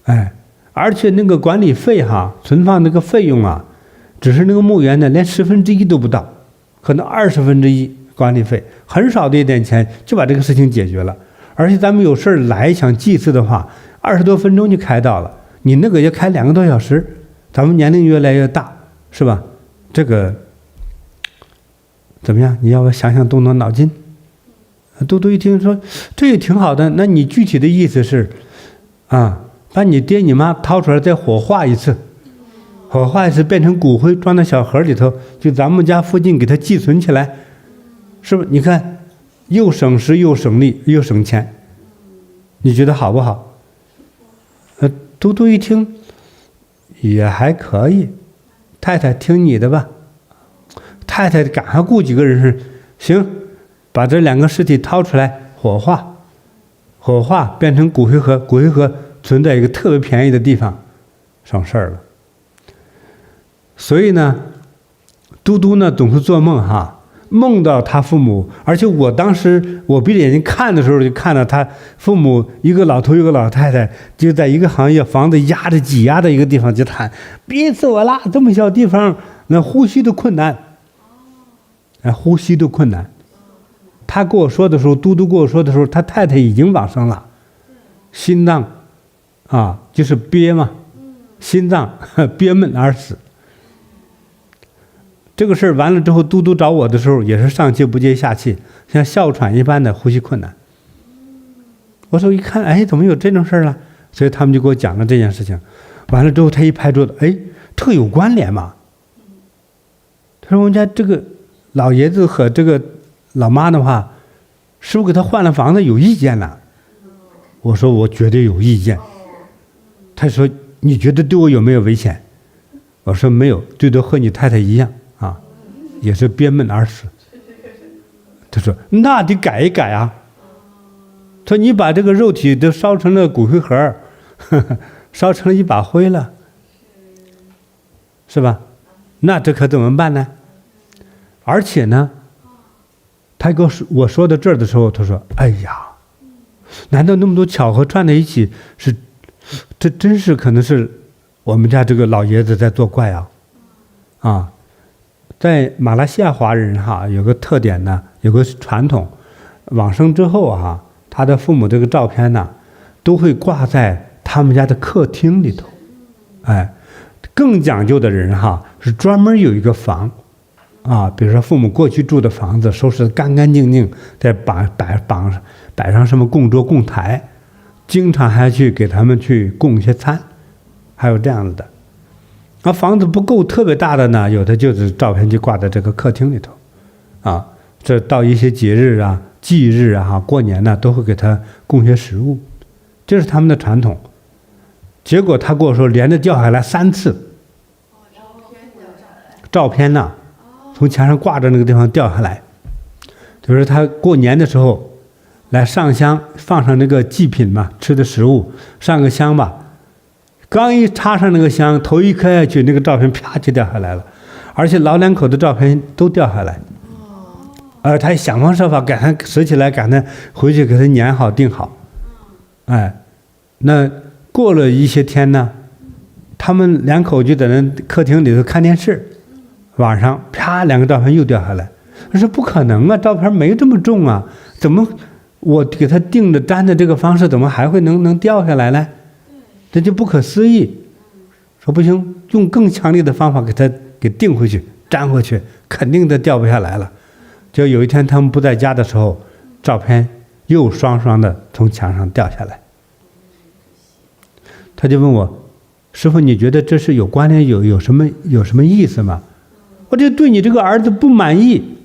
哎，而且那個管理費哈，存放那個費用啊，只是那個墓園呢，連1/10都不到。可能1/20管理費，很少的一點錢就把這個事情解決了。而且咱們有事兒來想祭祀的話，20多分鐘就開到了，你那個要開2個多小時，咱們年齡越來越大，是吧？這個怎麼樣？你要不要想想，動動腦筋？嘟嘟一聽說這也挺好的，那你具體的意思是啊，把你爹你媽掏出來再火化一次。火化是变成骨灰装在小盒裡頭，就咱們家附近給它寄存起來，是不是？你看，又省时又省力又省錢，你覺得好不好？嘟嘟一聽也還可以，太太聽你的吧。太太赶快雇幾個人是行，把這2個屍體掏出來火化，火化变成骨灰盒，骨灰盒存在一個特別便宜的地方，省事兒了。所以呢，嘟嘟呢總是做夢哈，夢到他父母，而且我當時我閉着眼睛看的時候，就看到他父母一個老頭一個老太太就在一個行業房子擠壓的一個地方就喊憋死我了，這麼小地方那呼吸都困難，呼吸都困難。他跟我說的時候，嘟嘟跟我說的時候，他太太已經往生了，心臟啊就是憋嘛，心臟憋悶而死。這個事兒完了之後，嘟嘟找我的時候也是上氣不接下氣，像哮喘一般的呼吸困難。我說一看，哎，怎麼有這種事兒了？所以他們就給我講了這件事情。完了之後，他一拍桌子，哎，特有關聯嘛。他說我們家這個老爺子和這個老媽的話，是不是給他換了房子有意見了？我說我絕對有意見。他說你覺得對我有沒有危險？我說沒有，最多和你太太一樣。也是憋悶而死。他說那得改一改啊。他說你把這個肉體都燒成了骨灰盒，燒成了一把灰了，是吧？那這可怎麼辦呢？而且呢，他跟我說到這兒的時候，他說哎呀，難道那麼多巧合串在一起，這真是可能是我們家這個老爺子在作怪啊。在馬來西亞華人哈有個特點呢，有個傳統，往生之後哈，他的父母這個照片呢，都會掛在他們家的客廳裡頭。哎，更講究的人哈是專門有一個房啊，比如說父母過去住的房子，收拾得干干淨淨，再擺上什麼供桌供台，經常還去給他們去供一些餐，還有這樣子的。那房子不夠特別大的呢，有的就是照片就掛在這個客廳裡頭，啊，這到一些節日啊、忌日啊、過年呢，都會給他供些食物，這是他們的傳統。結果他跟我說，連着掉下來3次，照片呢，從牆上掛着那個地方掉下來，就是他過年的時候來上香，放上那個祭品嘛，吃的食物，上個香吧。剛一插上那個香，頭一磕下去，那個照片啪就掉下來了，而且老2口的照片都掉下来。他想方設法給他拾起来，趕他回去給他粘好釘好。哎，那過了一些天呢，他們2口就在那客廳裡頭看電視，晚上啪2個照片又掉下來。我說不可能啊，照片沒這麼重啊，怎麼我給他釘的粘的這個方式，怎麼還會能掉下來呢？這就不可思議。說不行，用更強烈的方法給它給釘回去，粘回去，肯定的掉不下來了。就有一天他們不在家的時候，照片又雙双的從牆上掉下来。他就問我，師父，你覺得這是有關聯，有什麼意思嗎？我就對你這個兒子不滿意。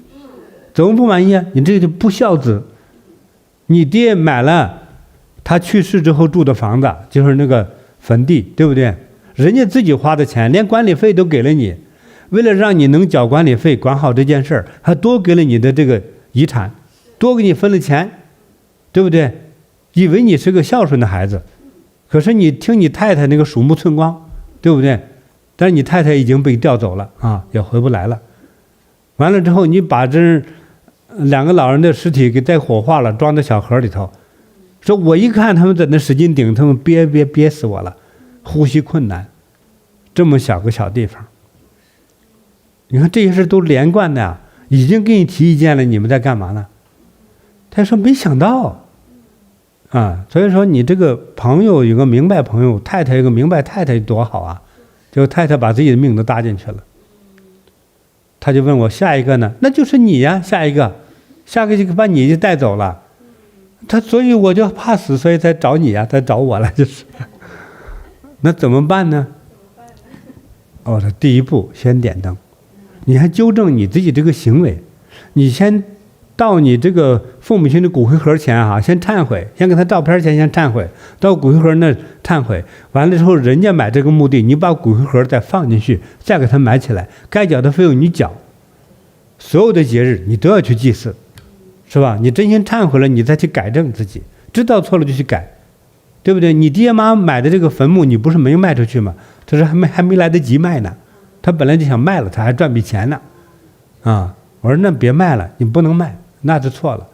怎麼不滿意啊？你這個就不孝子。你爹買了他去世之後住的房子，就是那個墳地，對不對？人家自己花的錢，連管理費都給了你，為了讓你能繳管理費，管好這件事兒，還多給了你的這個遺產，多給你分了錢，對不對？以為你是個孝順的孩子，可是你聽你太太那個鼠目寸光，對不对？但是你太太已經被調走了啊，也回不來了。完了之後，你把這2個老人的屍體給帶火化了，裝在小盒裡頭。說我一看他們在那使勁頂，他們憋死我了，呼吸困難，這麼小個小地方。你看這些事都連貫的呀，已經給你提意見了，你們在幹嘛呢？他說沒想到啊，所以說你這個朋友有個明白朋友，太太有個明白太太多好啊，就太太把自己的命都搭進去了。他就問我下一個呢？那就是你呀，下一個就把你就帶走了。所以我就怕死，所以才找你呀，才找我了，就是。那怎麼辦呢？他第一步先點燈，你還糾正你自己這個行為，你先到你這個父母親的骨灰盒前啊，先懺悔，先給他照片前先懺悔，到骨灰盒那懺悔，完了之後人家買這個目的，你把骨灰盒再放進去，再給他埋起來，該繳的費用你繳，所有的節日你都要去祭祀。是吧？你真心懺悔了，你再去改正自己，知道錯了就去改，對不對？你爹媽買的這個墳墓，你不是沒賣出去嗎？他說還沒來得及賣呢，他本來就想賣了，他還賺筆錢呢，啊！我說那別賣了，你不能賣，那就錯了，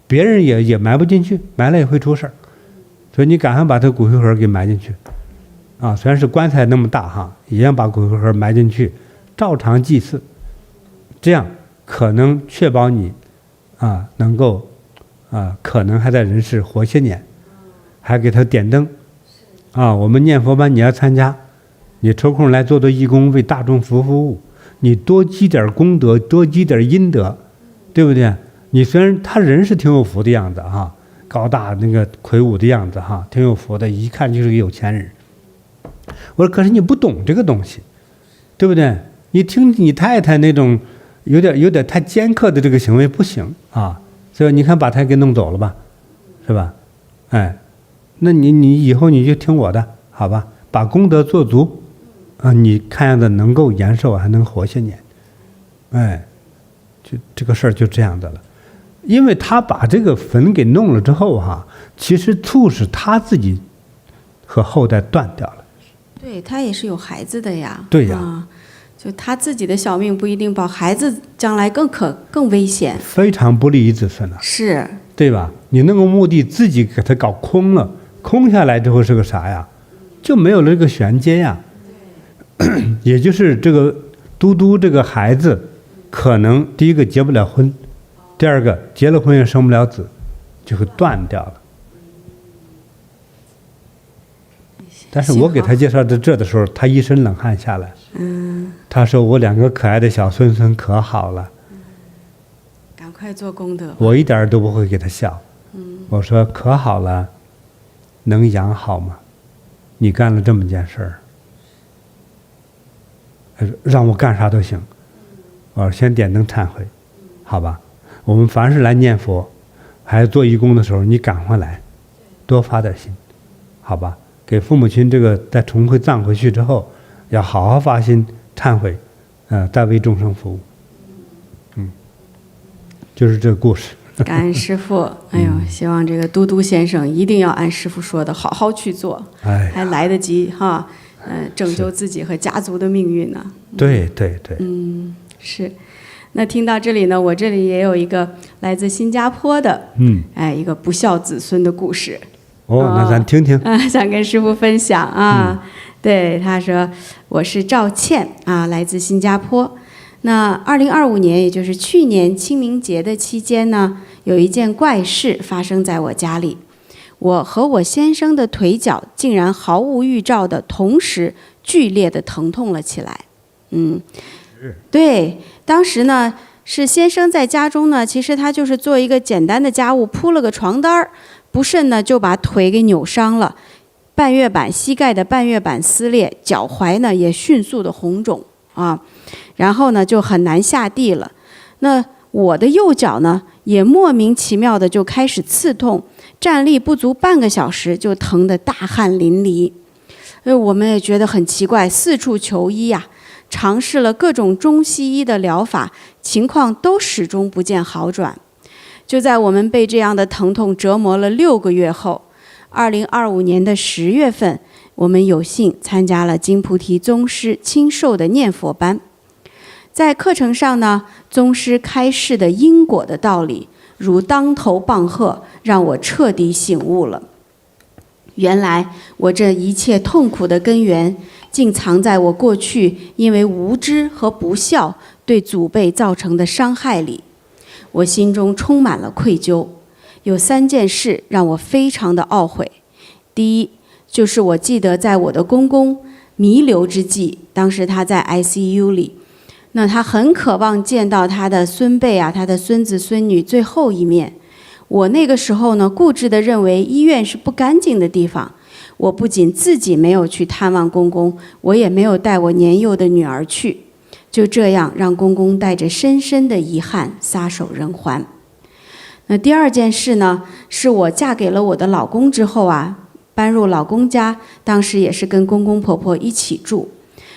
別人也埋不進去，埋了也會出事兒，所以你趕快把這骨灰盒給埋進去，啊，雖然是棺材那麼大哈，也要把骨灰盒埋進去，照常祭祀，這樣可能確保你啊能夠啊可能還在人世活些年，還給他點燈，啊，我們念佛班你要參加，你抽空來做做義工，為大眾服務，你多積點功德，多積點陰德，對不對？你雖然他人是挺有福的樣子哈，高大那個魁梧的樣子哈，挺有福的，一看就是個有錢人。我說可是你不懂這個東西，對不對？你聽你太太那種有點太尖刻的這個行為不行啊，所以你看把他給弄走了吧，是吧？哎，那你以後你就听我的，好吧？把功德做足，啊，你看樣子能夠延寿，還能活些年，哎，就这個事兒就這樣的了。因為他把這個墳給弄了之後哈，其實促使他自己和後代斷掉了。對，他也是有孩子的呀。對呀，就他自己的小命不一定保，孩子将來更危險，非常不利于子孙了。是，对吧？你那個墓地自己給它搞空了，空下來之後是個啥呀？就沒有了這個銜接呀。也就是這個嘟嘟這個孩子，可能第一個結不了婚，第二個結了婚也生不了子，就會斷掉了。但是我給他介紹到這的時候，他一身冷汗下來。他說我兩個可愛的小孫孫可好了。趕快做功德。我一點都不會給他笑。我說可好了，能養好嗎？你幹了這麼件事兒，讓我幹啥都行。我說先點燈懺悔，好吧？我們凡是來念佛，還是做義工的時候，你趕快來，多發點心，好吧？給父母親這個再重回葬回去之後，要好好發心懺悔，再為眾生服務。就是這個故事。感恩師父，哎呦，希望這個嘟嘟先生一定要按師父說的好好去做，還來得及哈，拯救自己和家族的命運呢。對對對。是。那聽到這裡呢，我這裡也有一個來自新加坡的，一個不孝子孫的故事。那咱聽聽。想跟師父分享啊。對，他說我是趙倩啊，來自新加坡。那2025年，也就是去年清明節的期間呢，有一件怪事發生在我家裡。我和我先生的腿腳竟然毫無預兆的同時劇烈的疼痛了起來。對，當時呢是先生在家中呢，其實他就是做一個簡單的家務，鋪了個床單兒，不慎呢就把腿給扭傷了，半月板膝蓋的半月板撕裂，腳踝呢也迅速的紅腫啊，然後呢就很難下地了。那我的右腳呢也莫名其妙的就開始刺痛，站立不足半個小時就疼得大汗淋漓。我們也覺得很奇怪，四處求醫呀，嘗試了各種中西醫的療法，情況都始終不見好轉。就在我們被這樣的疼痛折磨了6個月後，2025年的10月份，我們有幸參加了金菩提宗師親授的念佛班。在課程上呢，宗師開示的因果的道理，如當頭棒喝，讓我徹底醒悟了。原來我這一切痛苦的根源，竟藏在我過去因為無知和不孝對祖輩造成的傷害裡。我心中充滿了愧疚，有3件事讓我非常的懊悔。第一，就是我記得在我的公公彌留之際，當時他在 ICU 裡，那他很渴望見到他的孫輩啊，他的孫子孫女最後一面。我那個時候呢，固執地認為醫院是不乾淨的地方。我不僅自己沒有去探望公公，我也沒有帶我年幼的女兒去。就這樣讓公公帶着深深的遺憾撒手人寰。那第2件事呢，是我嫁給了我的老公之後啊，搬入老公家，當時也是跟公公婆婆一起住。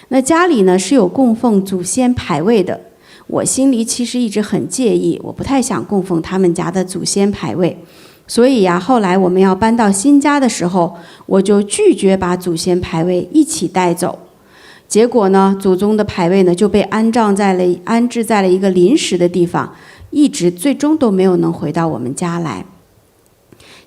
那家裡呢是有供奉祖先牌位的。我心裡其實一直很介意，我不太想供奉他們家的祖先牌位，所以呀，後來我們要搬到新家的時候，我就拒絕把祖先牌位一起帶走。結果呢，祖宗的牌位呢就被安置在了一個臨時的地方，一直最終都沒有能回到我們家來。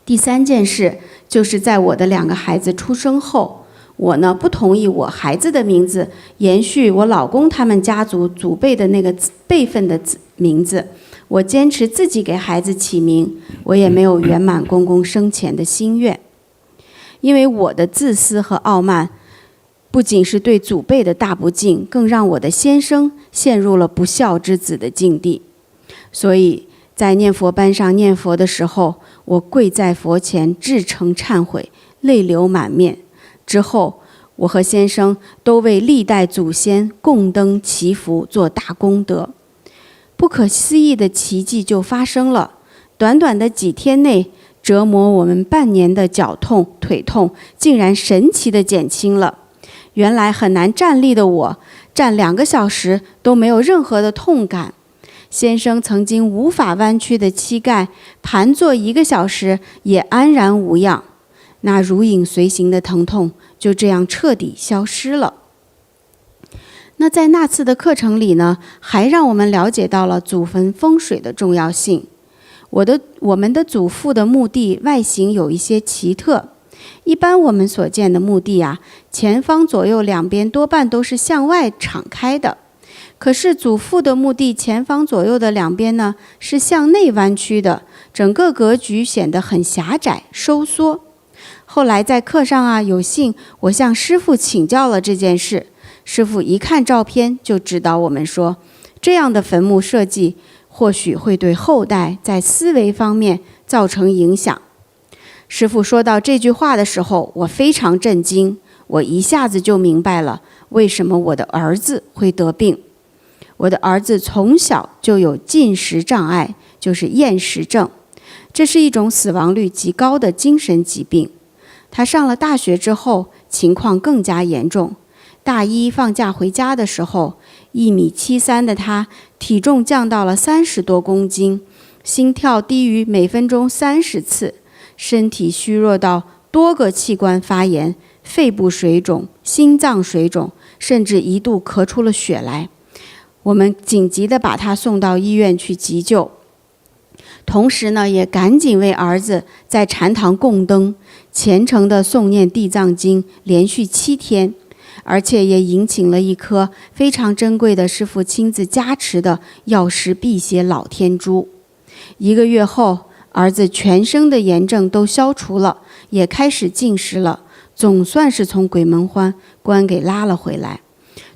第3件事就是在我的2個孩子出生後，我呢不同意我孩子的名字延續我老公他們家族祖輩的那個輩分的名字，我堅持自己給孩子起名，我也沒有圓滿公公生前的心願。因為我的自私和傲慢，不僅是對祖輩的大不敬，更讓我的先生陷入了不孝之子的境地。所以在念佛班上念佛的時候，我跪在佛前至誠懺悔，淚流滿面。之後我和先生都為歷代祖先供燈祈福，做大功德。不可思議的奇蹟就發生了，短短的幾天內，折磨我們半年的腳痛腿痛竟然神奇地減輕了。原來很難站立的我，站2個小時都沒有任何的痛感。先生曾經無法彎曲的膝蓋，盤坐1個小時也安然無恙。那如影隨形的疼痛就這樣徹底消失了。那在那次的課程裡呢，還讓我們了解到了祖墳風水的重要性。我們的祖父的墓地外形有一些奇特。一般我們所見的墓地啊，前方左右兩邊多半都是向外敞開的，可是祖父的墓地前方左右的兩邊呢，是向內彎曲的，整個格局顯得很狹窄收縮。後來在課上啊，有幸我向師父請教了這件事，師父一看照片就指導我們說，這樣的墳墓設計或許會對後代在思維方面造成影響。師父說到這句話的時候，我非常震驚，我一下子就明白了為什麼我的兒子會得病。我的兒子從小就有進食障礙，就是厭食症，這是一種死亡率極高的精神疾病。他上了大學之後，情況更加嚴重。大一放假回家的時候，1.73米的他，體重降到了30多公斤，心跳低於每分鐘30次，身體虛弱到多個器官發炎，肺部水腫、心臟水腫，甚至一度咳出了血來。我們緊急地把他送到醫院去急救，同時呢，也趕緊為兒子在禪堂供燈，虔誠地誦念地藏經，連續7天，而且也迎請了一顆非常珍貴的師父親自加持的藥師辟邪老天珠。1個月後，兒子全身的炎症都消除了，也開始進食了，總算是從鬼門關給拉了回來。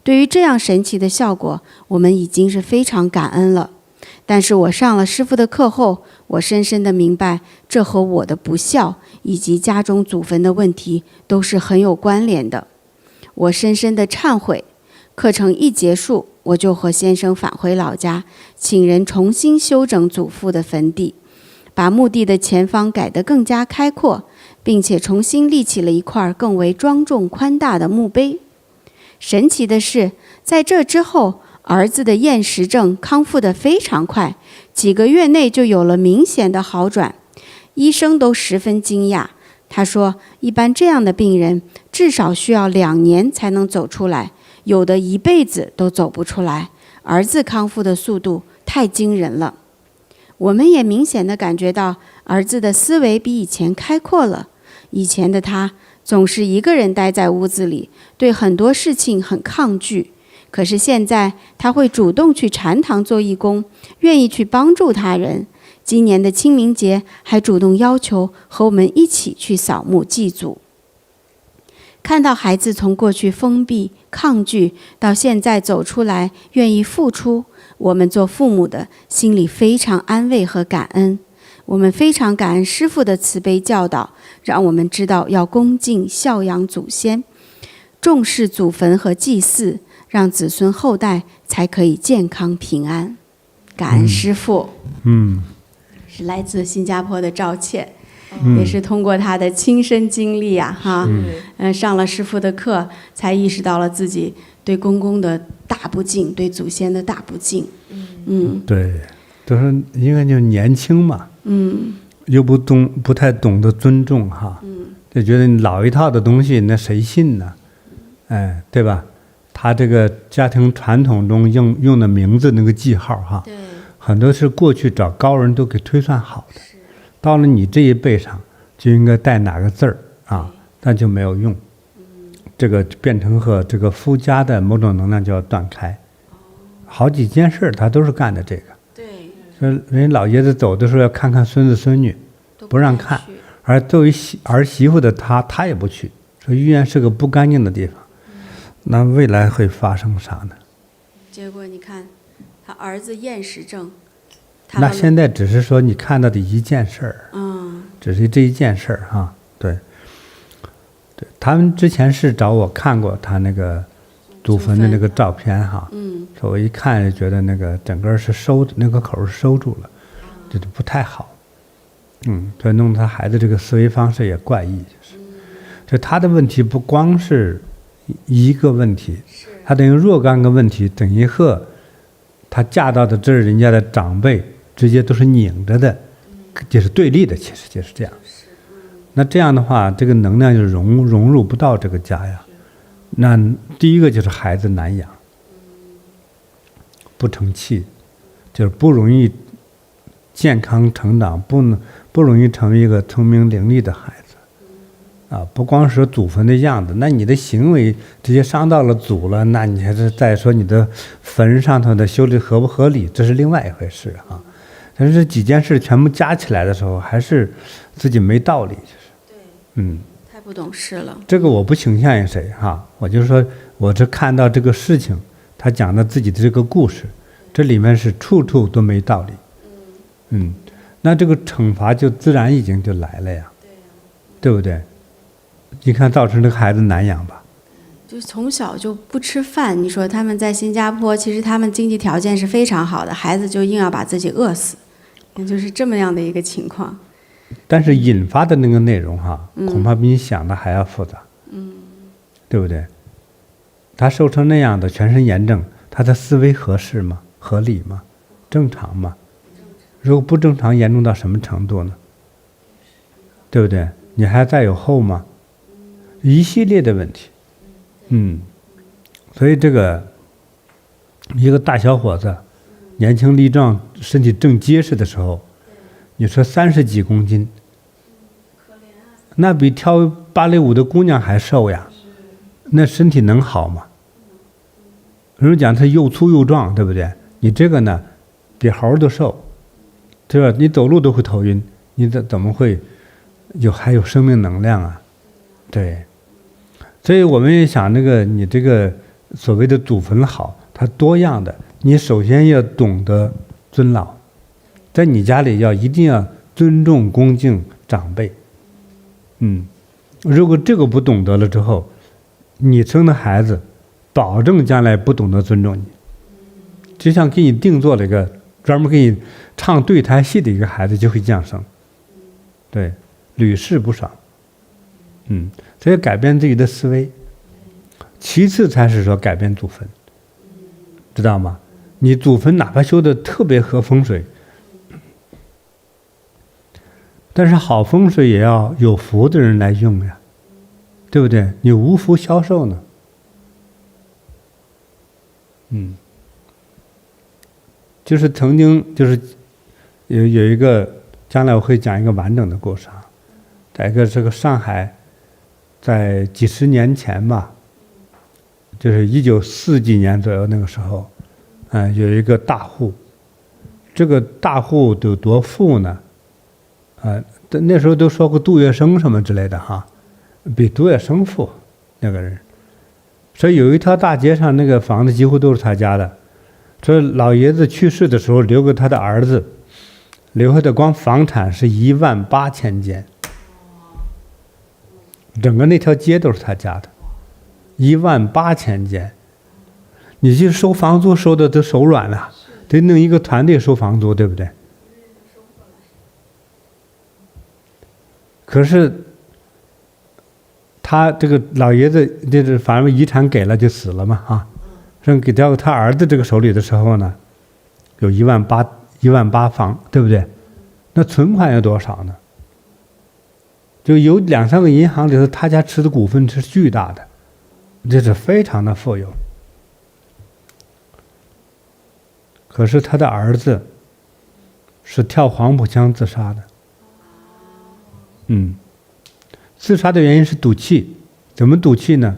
對於這樣神奇的效果，我們已經是非常感恩了。但是我上了師父的課後，我深深地明白，這和我的不孝以及家中祖墳的問題都是很有關聯的。我深深地懺悔。課程一結束，我就和先生返回老家，請人重新修整祖父的墳地，把墓地的前方改得更加開闊，並且重新立起了一塊更為莊重寬大的墓碑。神奇的是，在這之後，兒子的厭食症康復得非常快，幾個月內就有了明顯的好轉。醫生都十分驚訝，他說，一般這樣的病人至少需要2年才能走出來，有的一輩子都走不出來。兒子康復的速度太驚人了。我們也明顯地感覺到兒子的思維比以前開闊了。以前的他總是一個人待在屋子裡，對很多事情很抗拒。可是現在他會主動去禪堂做義工，願意去幫助他人。今年的清明節還主動要求和我們一起去掃墓祭祖。看到孩子從過去封閉抗拒到現在走出來，願意付出，我們做父母的心裡非常安慰和感恩。我們非常感恩師父的慈悲教導，讓我們知道要恭敬孝養祖先，重視祖墳和祭祀，讓子孫後代才可以健康平安。感恩師父。是來自新加坡的趙倩，也是通過他的親身經歷啊，上了師父的課，才意識到了自己對公公的大不敬，對祖先的大不敬。对，都是应该就年輕嘛，又不太懂得尊重哈，就覺得老一套的東西，那誰信呢？哎，對吧？他這個家庭傳統中用的名字那個記號哈，對，很多是過去找高人都給推算好的，到了你這一輩上就應該帶哪個字兒啊，那就沒有用，這個變成和這個夫家的某種能量就要斷開，好幾件事他都是幹的這個。對，說人家老爺子走的時候要看看孫子孫女，不讓看，而作為兒媳婦的他也不去，說醫院是個不乾淨的地方。那未來會發生啥呢？結果你看，他兒子厭食症。那現在只是說你看到的一件事兒，只是這一件事兒哈。對，他們之前是找我看過他那個祖墳的那個照片哈，说我一看就覺得那個整個是那個口是收住了，這就不太好。所以弄他孩子這個思維方式也怪異，就是，這他的問題不光是一個問題，他等於若干個問題，等於和他嫁到的這人家的長輩直接都是擰着的，就是對立的，其實就是這樣。那這樣的話，這個能量就融入不到這個家呀。那第一個就是孩子難養，不成器，就是不容易健康成長，不容易成為一個聰明伶俐的孩子。不光是祖墳的樣子，那你的行為直接傷到了祖了，那你還是再說你的墳上頭的修理合不合理，這是另外一回事啊。但是這幾件事全部加起來的時候，還是自己沒道理，就是太不懂事了。這個我不傾向於誰哈，我就說我這看到這個事情，他講的自己的這個故事，這裡面是處處都沒道理。那這個懲罰就自然已經就來了呀，對不對？你看造成這個孩子難養吧，就從小就不吃飯。你說他們在新加坡，其實他們經濟條件是非常好的，孩子就硬要把自己餓死，就是這麼樣的一個情況。但是引發的那個內容哈，恐怕比你想的還要複雜，對不對？他受成那樣的全身炎症，他的思維合適嗎？合理嗎？正常嗎？如果不正常，嚴重到什麼程度呢？對不對？你還再有後嗎？一系列的問题，所以這個一個大小伙子，年輕力壯，身體正結實的時候，你說30幾公斤，那比跳芭蕾舞的姑娘還瘦呀，那身體能好嗎？人講他又粗又壯，對不對？你這個呢，比猴都瘦，對吧？你走路都會頭暈，你怎麼會還有生命能量啊？對，所以我們也想那個你這個所謂的祖墳好，它多樣的，你首先要懂得尊老，在你家裡一定要尊重恭敬長輩。如果這個不懂得了之後，你生的孩子保證將來不懂得尊重你，就像給你定做了一個專門給你唱對台戲的一個孩子就會這樣生，對，屢試不爽。所以改變自己的思維，其次才是說改變祖墳，知道嗎？你祖墳哪怕修得特別合風水，但是好風水也要有福的人來用呀，對不對？你無福消受呢？就是曾經就是有一個，將來我會講一個完整的故事啊，在一個這個上海，在幾十年前吧，就是1940幾年左右那個時候，有一個大戶，這個大戶有多富呢？那時候都說過杜月笙什麼之類的哈，比杜月笙富那個人，所以有一條大街上那個房子幾乎都是他家的。所以老爺子去世的時候留給他的兒子，留下的光房產是18000間，整個那條街都是他家的，18000間。你去收房租收的都手軟了，得弄一個團隊收房租，对不对？可是他這個老爺子就是反正遺產給了就死了嘛啊。給到他兒子這個手裡的時候呢，有18000房，對不对？那存款有多少呢？就有2-3個銀行裡頭，他家持的股份是巨大的，這是非常的富有。可是他的兒子是跳黃浦江自殺的。自殺的原因是賭氣。怎麼賭氣呢？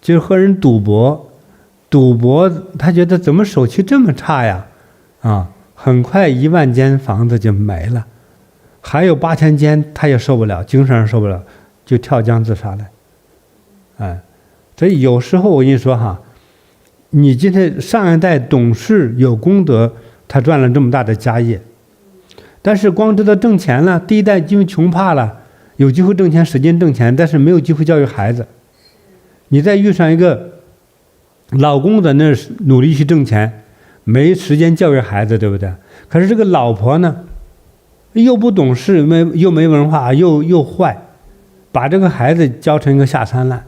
就是和人賭博，他覺得怎麼手氣這麼差呀？很快1萬間房子就沒了，還有8000間他也受不了，精神上受不了，就跳江自殺了。所以有時候我跟你說哈，你今天上一代懂事有功德，他賺了這麼大的家業，但是光知道掙錢了，第一代因為窮怕了，有機會掙錢使勁掙錢，但是沒有機會教育孩子。你再遇上一個老公在那努力去掙錢，沒時間教育孩子，對不对？可是這個老婆呢，又不懂事，又沒文化，又壞，把這個孩子教成一個下三濫，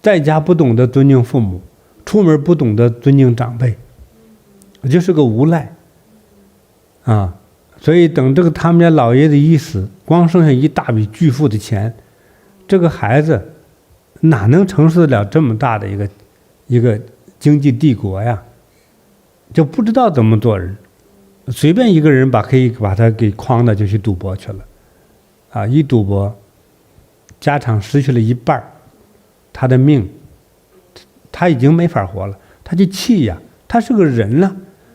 在家不懂得尊敬父母，出門不懂得尊敬長輩，就是個无賴所以等這個他們家老爺子一死，光剩下一大筆巨富的錢，這個孩子哪能承受得了這麼大的一個經濟帝國呀？就不知道怎麼做人，隨便一個人可以把他給誆的就去賭博去了，一賭博，家產失去了一半，他的命，他已經沒法活了，他就氣呀，他是個人了。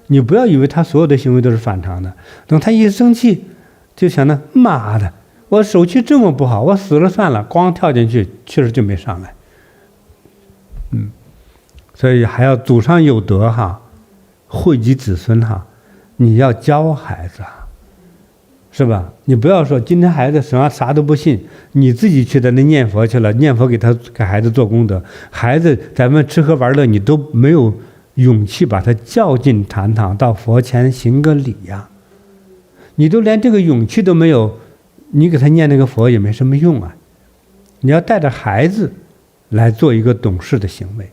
你不要以為他所有的行為都是反常的，等他一生氣，就想着媽的，我手氣這麼不好，我死了算了，光跳進去，確實就沒上來。所以還要祖上有德哈，惠及子孫哈，你要教孩子，是吧？你不要說今天孩子啥都不信，你自己去在那念佛去了，念佛给孩子做功德，孩子咱們吃喝玩樂，你都沒有勇氣把他叫進禪堂，到佛前行個禮呀。你都連這個勇氣都沒有，你給他念那個佛也沒什麼用啊。你要帶着孩子來做一個懂事的行為。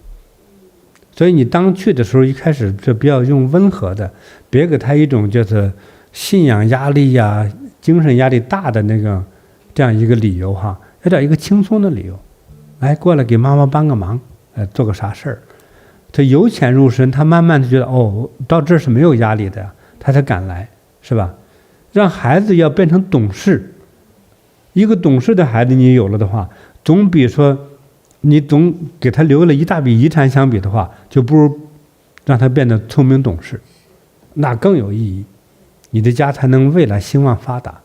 所以你當去的時候，一開始就不要用溫和的，別給他一種就是信仰壓力呀、精神壓力大的這樣一個理由哈，要找一個輕鬆的理由，來過來給媽媽幫個忙，做個啥事兒。他由淺入深，他慢慢的覺得到這是沒有壓力的呀，他才敢來，是吧？讓孩子要變成懂事，一個懂事的孩子你有了的話，總比說你總給他留了一大筆遺產相比的話，就不如讓他變得聰明懂事，那更有意義，你的家才能未來兴旺發達。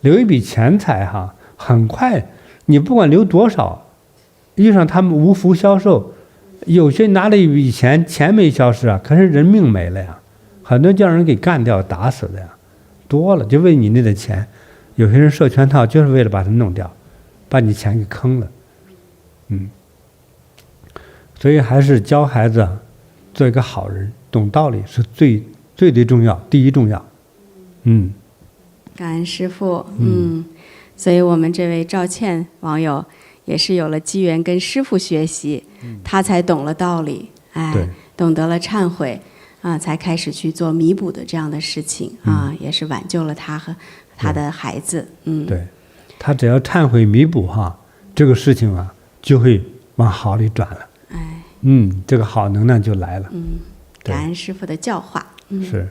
留一筆錢財哈，很快你不管留多少，遇上他們無福消受，有些拿了一筆錢，錢沒消失啊，可是人命沒了呀，很多叫人給幹掉打死的呀，多了，就為你那點錢，有些人設圈套就是為了把它弄掉，把你錢給坑了。所以還是教孩子做一個好人，懂道理是最重要，第一重要。感恩師父。所以我們這位趙倩網友也是有了機緣跟師父學習，他才懂了道理，懂得了懺悔才開始去做彌補的這樣的事情也是挽救了他和他的孩子。對，他只要懺悔彌補哈，這個事情就會往好裡轉了。這個好能量就來了。感恩師父的教化。是，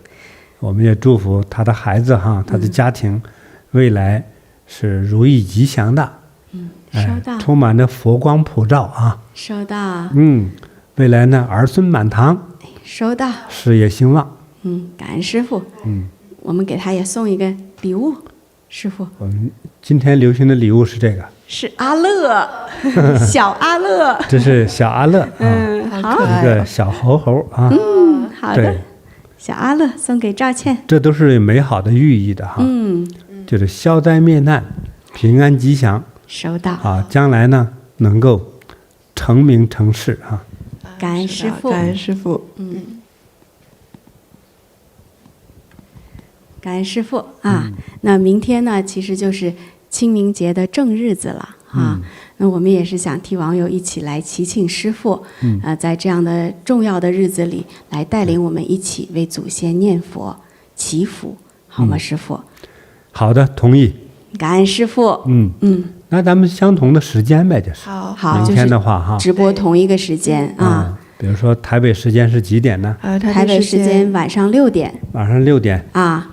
我們也祝福他的孩子哈，他的家庭未來是如意吉祥的。收到。充滿着佛光普照啊。收到。未來呢，兒孫滿堂。收到。事業興旺。感恩師父。我們給他也送一個禮物，師父。我們今天流行的禮物是這個。是阿樂，小阿樂。這是小阿樂好，一個小猴猴啊。好的。小阿樂送給趙倩。這都是美好的寓意的哈。就是消災滅難，平安吉祥。收到。將來呢能夠成名成事啊。感恩師父。感恩師父。感恩師父那明天呢，其實就是清明節的正日子了那我們也是想替網友一起來祈請師父在這樣的重要的日子裡，來帶領我們一起為祖先念佛祈福，好嗎，師父？好的，同意。感恩師父。那咱們相同的時間唄，就是。好，明天的話哈，直播同一個時間比如說台北時間是幾點呢？台北时间晚上6点。晚上6点。啊，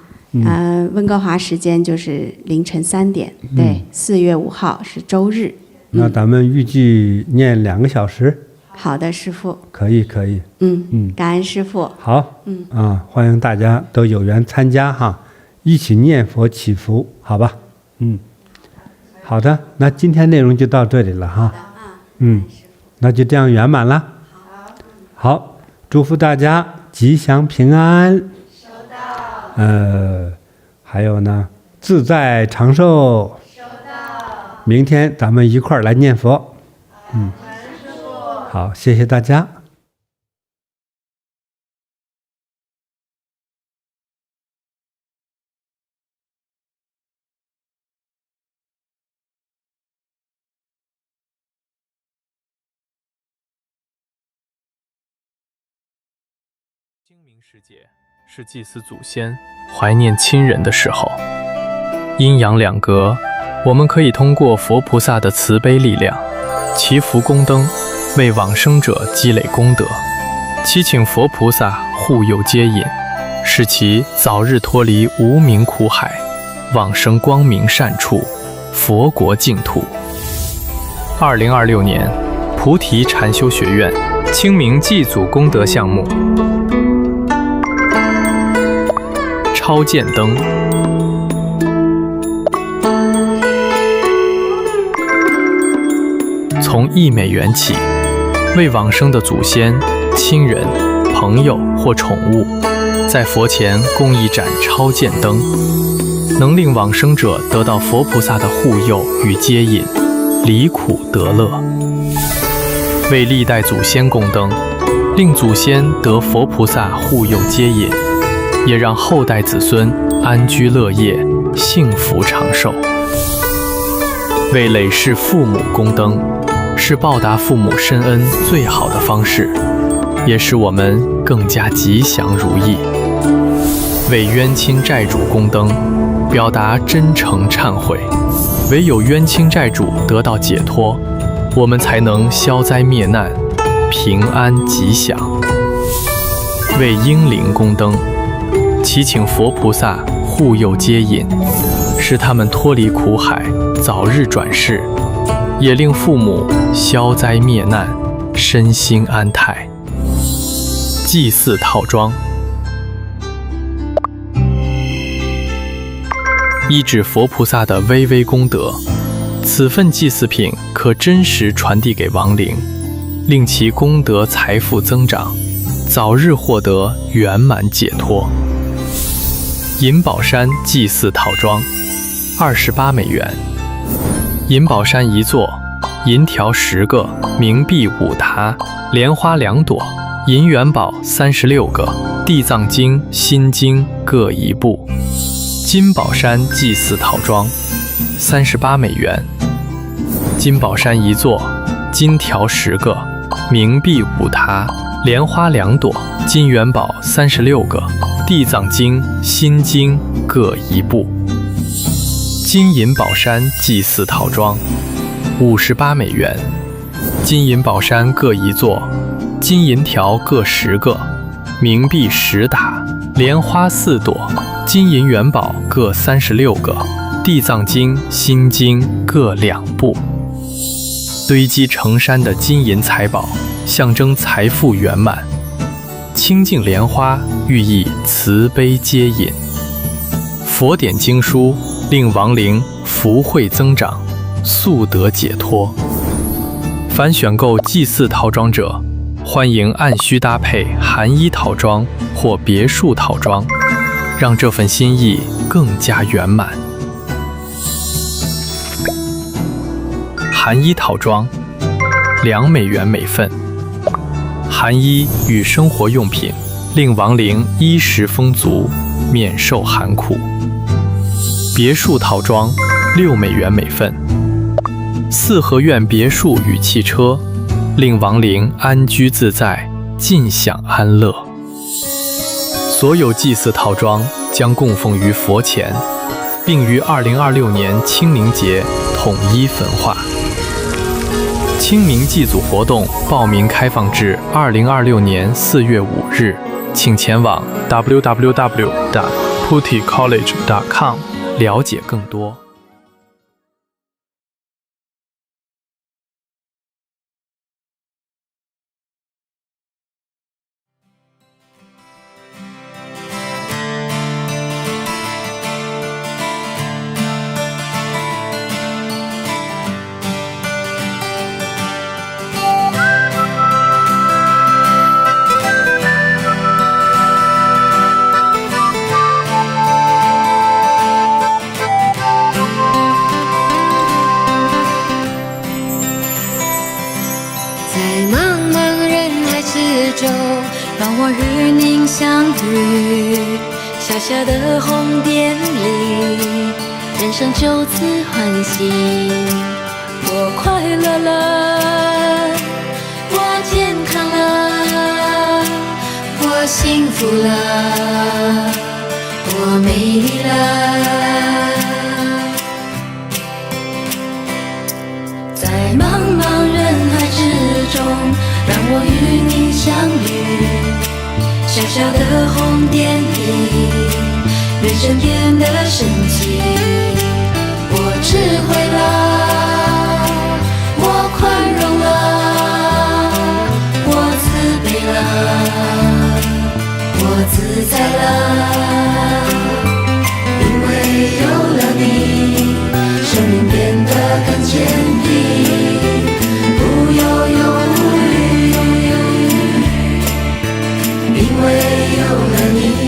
温哥华时间就是凌晨3点。对，4月5号是周日。那咱们预计念2个小时。好的，师父。可以。感恩师父。好。欢迎大家都有缘参加哈，一起念佛祈福，好吧？好的，那今天内容就到這裡了哈。那就這樣圓滿了。好，祝福大家吉祥平安。收到。還有呢，自在長壽。收到。明天咱們一塊兒來念佛。好，謝謝大家。清明时節是祭祀祖先、懷念親人的時候。陰陽兩隔，我們可以通過佛菩薩的慈悲力量，祈福供燈，為往生者積累功德，祈請佛菩薩護佑接引，使其早日脫離無明苦海，往生光明善處，佛國淨土。2026年，菩提禪修學院清明祭祖功德項目。超薦燈，從1美元起，為往生的祖先、親人、朋友或寵物，在佛前供一盞超薦燈，能令往生者得到佛菩薩的護佑與接引，離苦得樂。為歷代祖先供燈，令祖先得佛菩薩護佑接引，也讓後代子孫安居樂業、幸福長壽。為累世父母供燈，是報答父母深恩最好的方式，也使我們更加吉祥如意。為冤親債主供燈，表達真誠懺悔，唯有冤親債主得到解脫，我們才能消災滅難、平安吉祥。為嬰靈供燈，祈請佛菩薩護佑接引，使他們脫離苦海，早日轉世，也令父母消災滅難，身心安泰。祭祀套裝，依止佛菩薩的巍巍功德，此份祭祀品可真實傳遞給亡靈，令其功德財富增長，早日獲得圓滿解脫。銀寶山祭祀套裝，28美元。銀寶山1座，銀條10個，冥幣5沓，蓮花2朵，銀元寶36個，地藏經、心經各1部。金寶山祭祀套裝，38美元。金寶山1座，金條10個，冥幣5沓，蓮花2朵，金元寶36個，地藏經、心經各1部。金銀寶山祭祀套裝，58美元。金銀寶山各1座，金銀條各10個，冥幣10沓，蓮花4朵，金銀元寶各36個，地藏經、心經各2部。堆積成山的金銀財寶，象徵財富圓滿。清淨蓮花寓意慈悲接引。佛典經書令亡靈福慧增長，速得解脫。凡選購祭祀套裝者，歡迎按需搭配含衣套裝或別墅套裝，讓這份心意更加圓滿。含衣套裝2美元每份。含衣與生活用品，令亡靈衣食豐足，免受寒苦。別墅套裝6美元每份。四合院別墅與汽車，令亡靈安居自在，盡享安樂。所有祭祀套裝將供奉於佛前，並於2026年清明節統一焚化。清明祭祖活動報名開放至2026年4月5日，請前往 www.puticollege.com 了解更多。让我與您相遇，小小的紅點裡，人生就此歡喜。我快樂了，我健康了，我幸福了，我美麗了。在茫茫人海之中，讓我與你相遇，小小的紅點裡，人生變得神奇。我智慧了，我寬容了，我慈悲了，我自在了。因為有了你，生命變得更堅定，不憂憂無慮。因為有了你。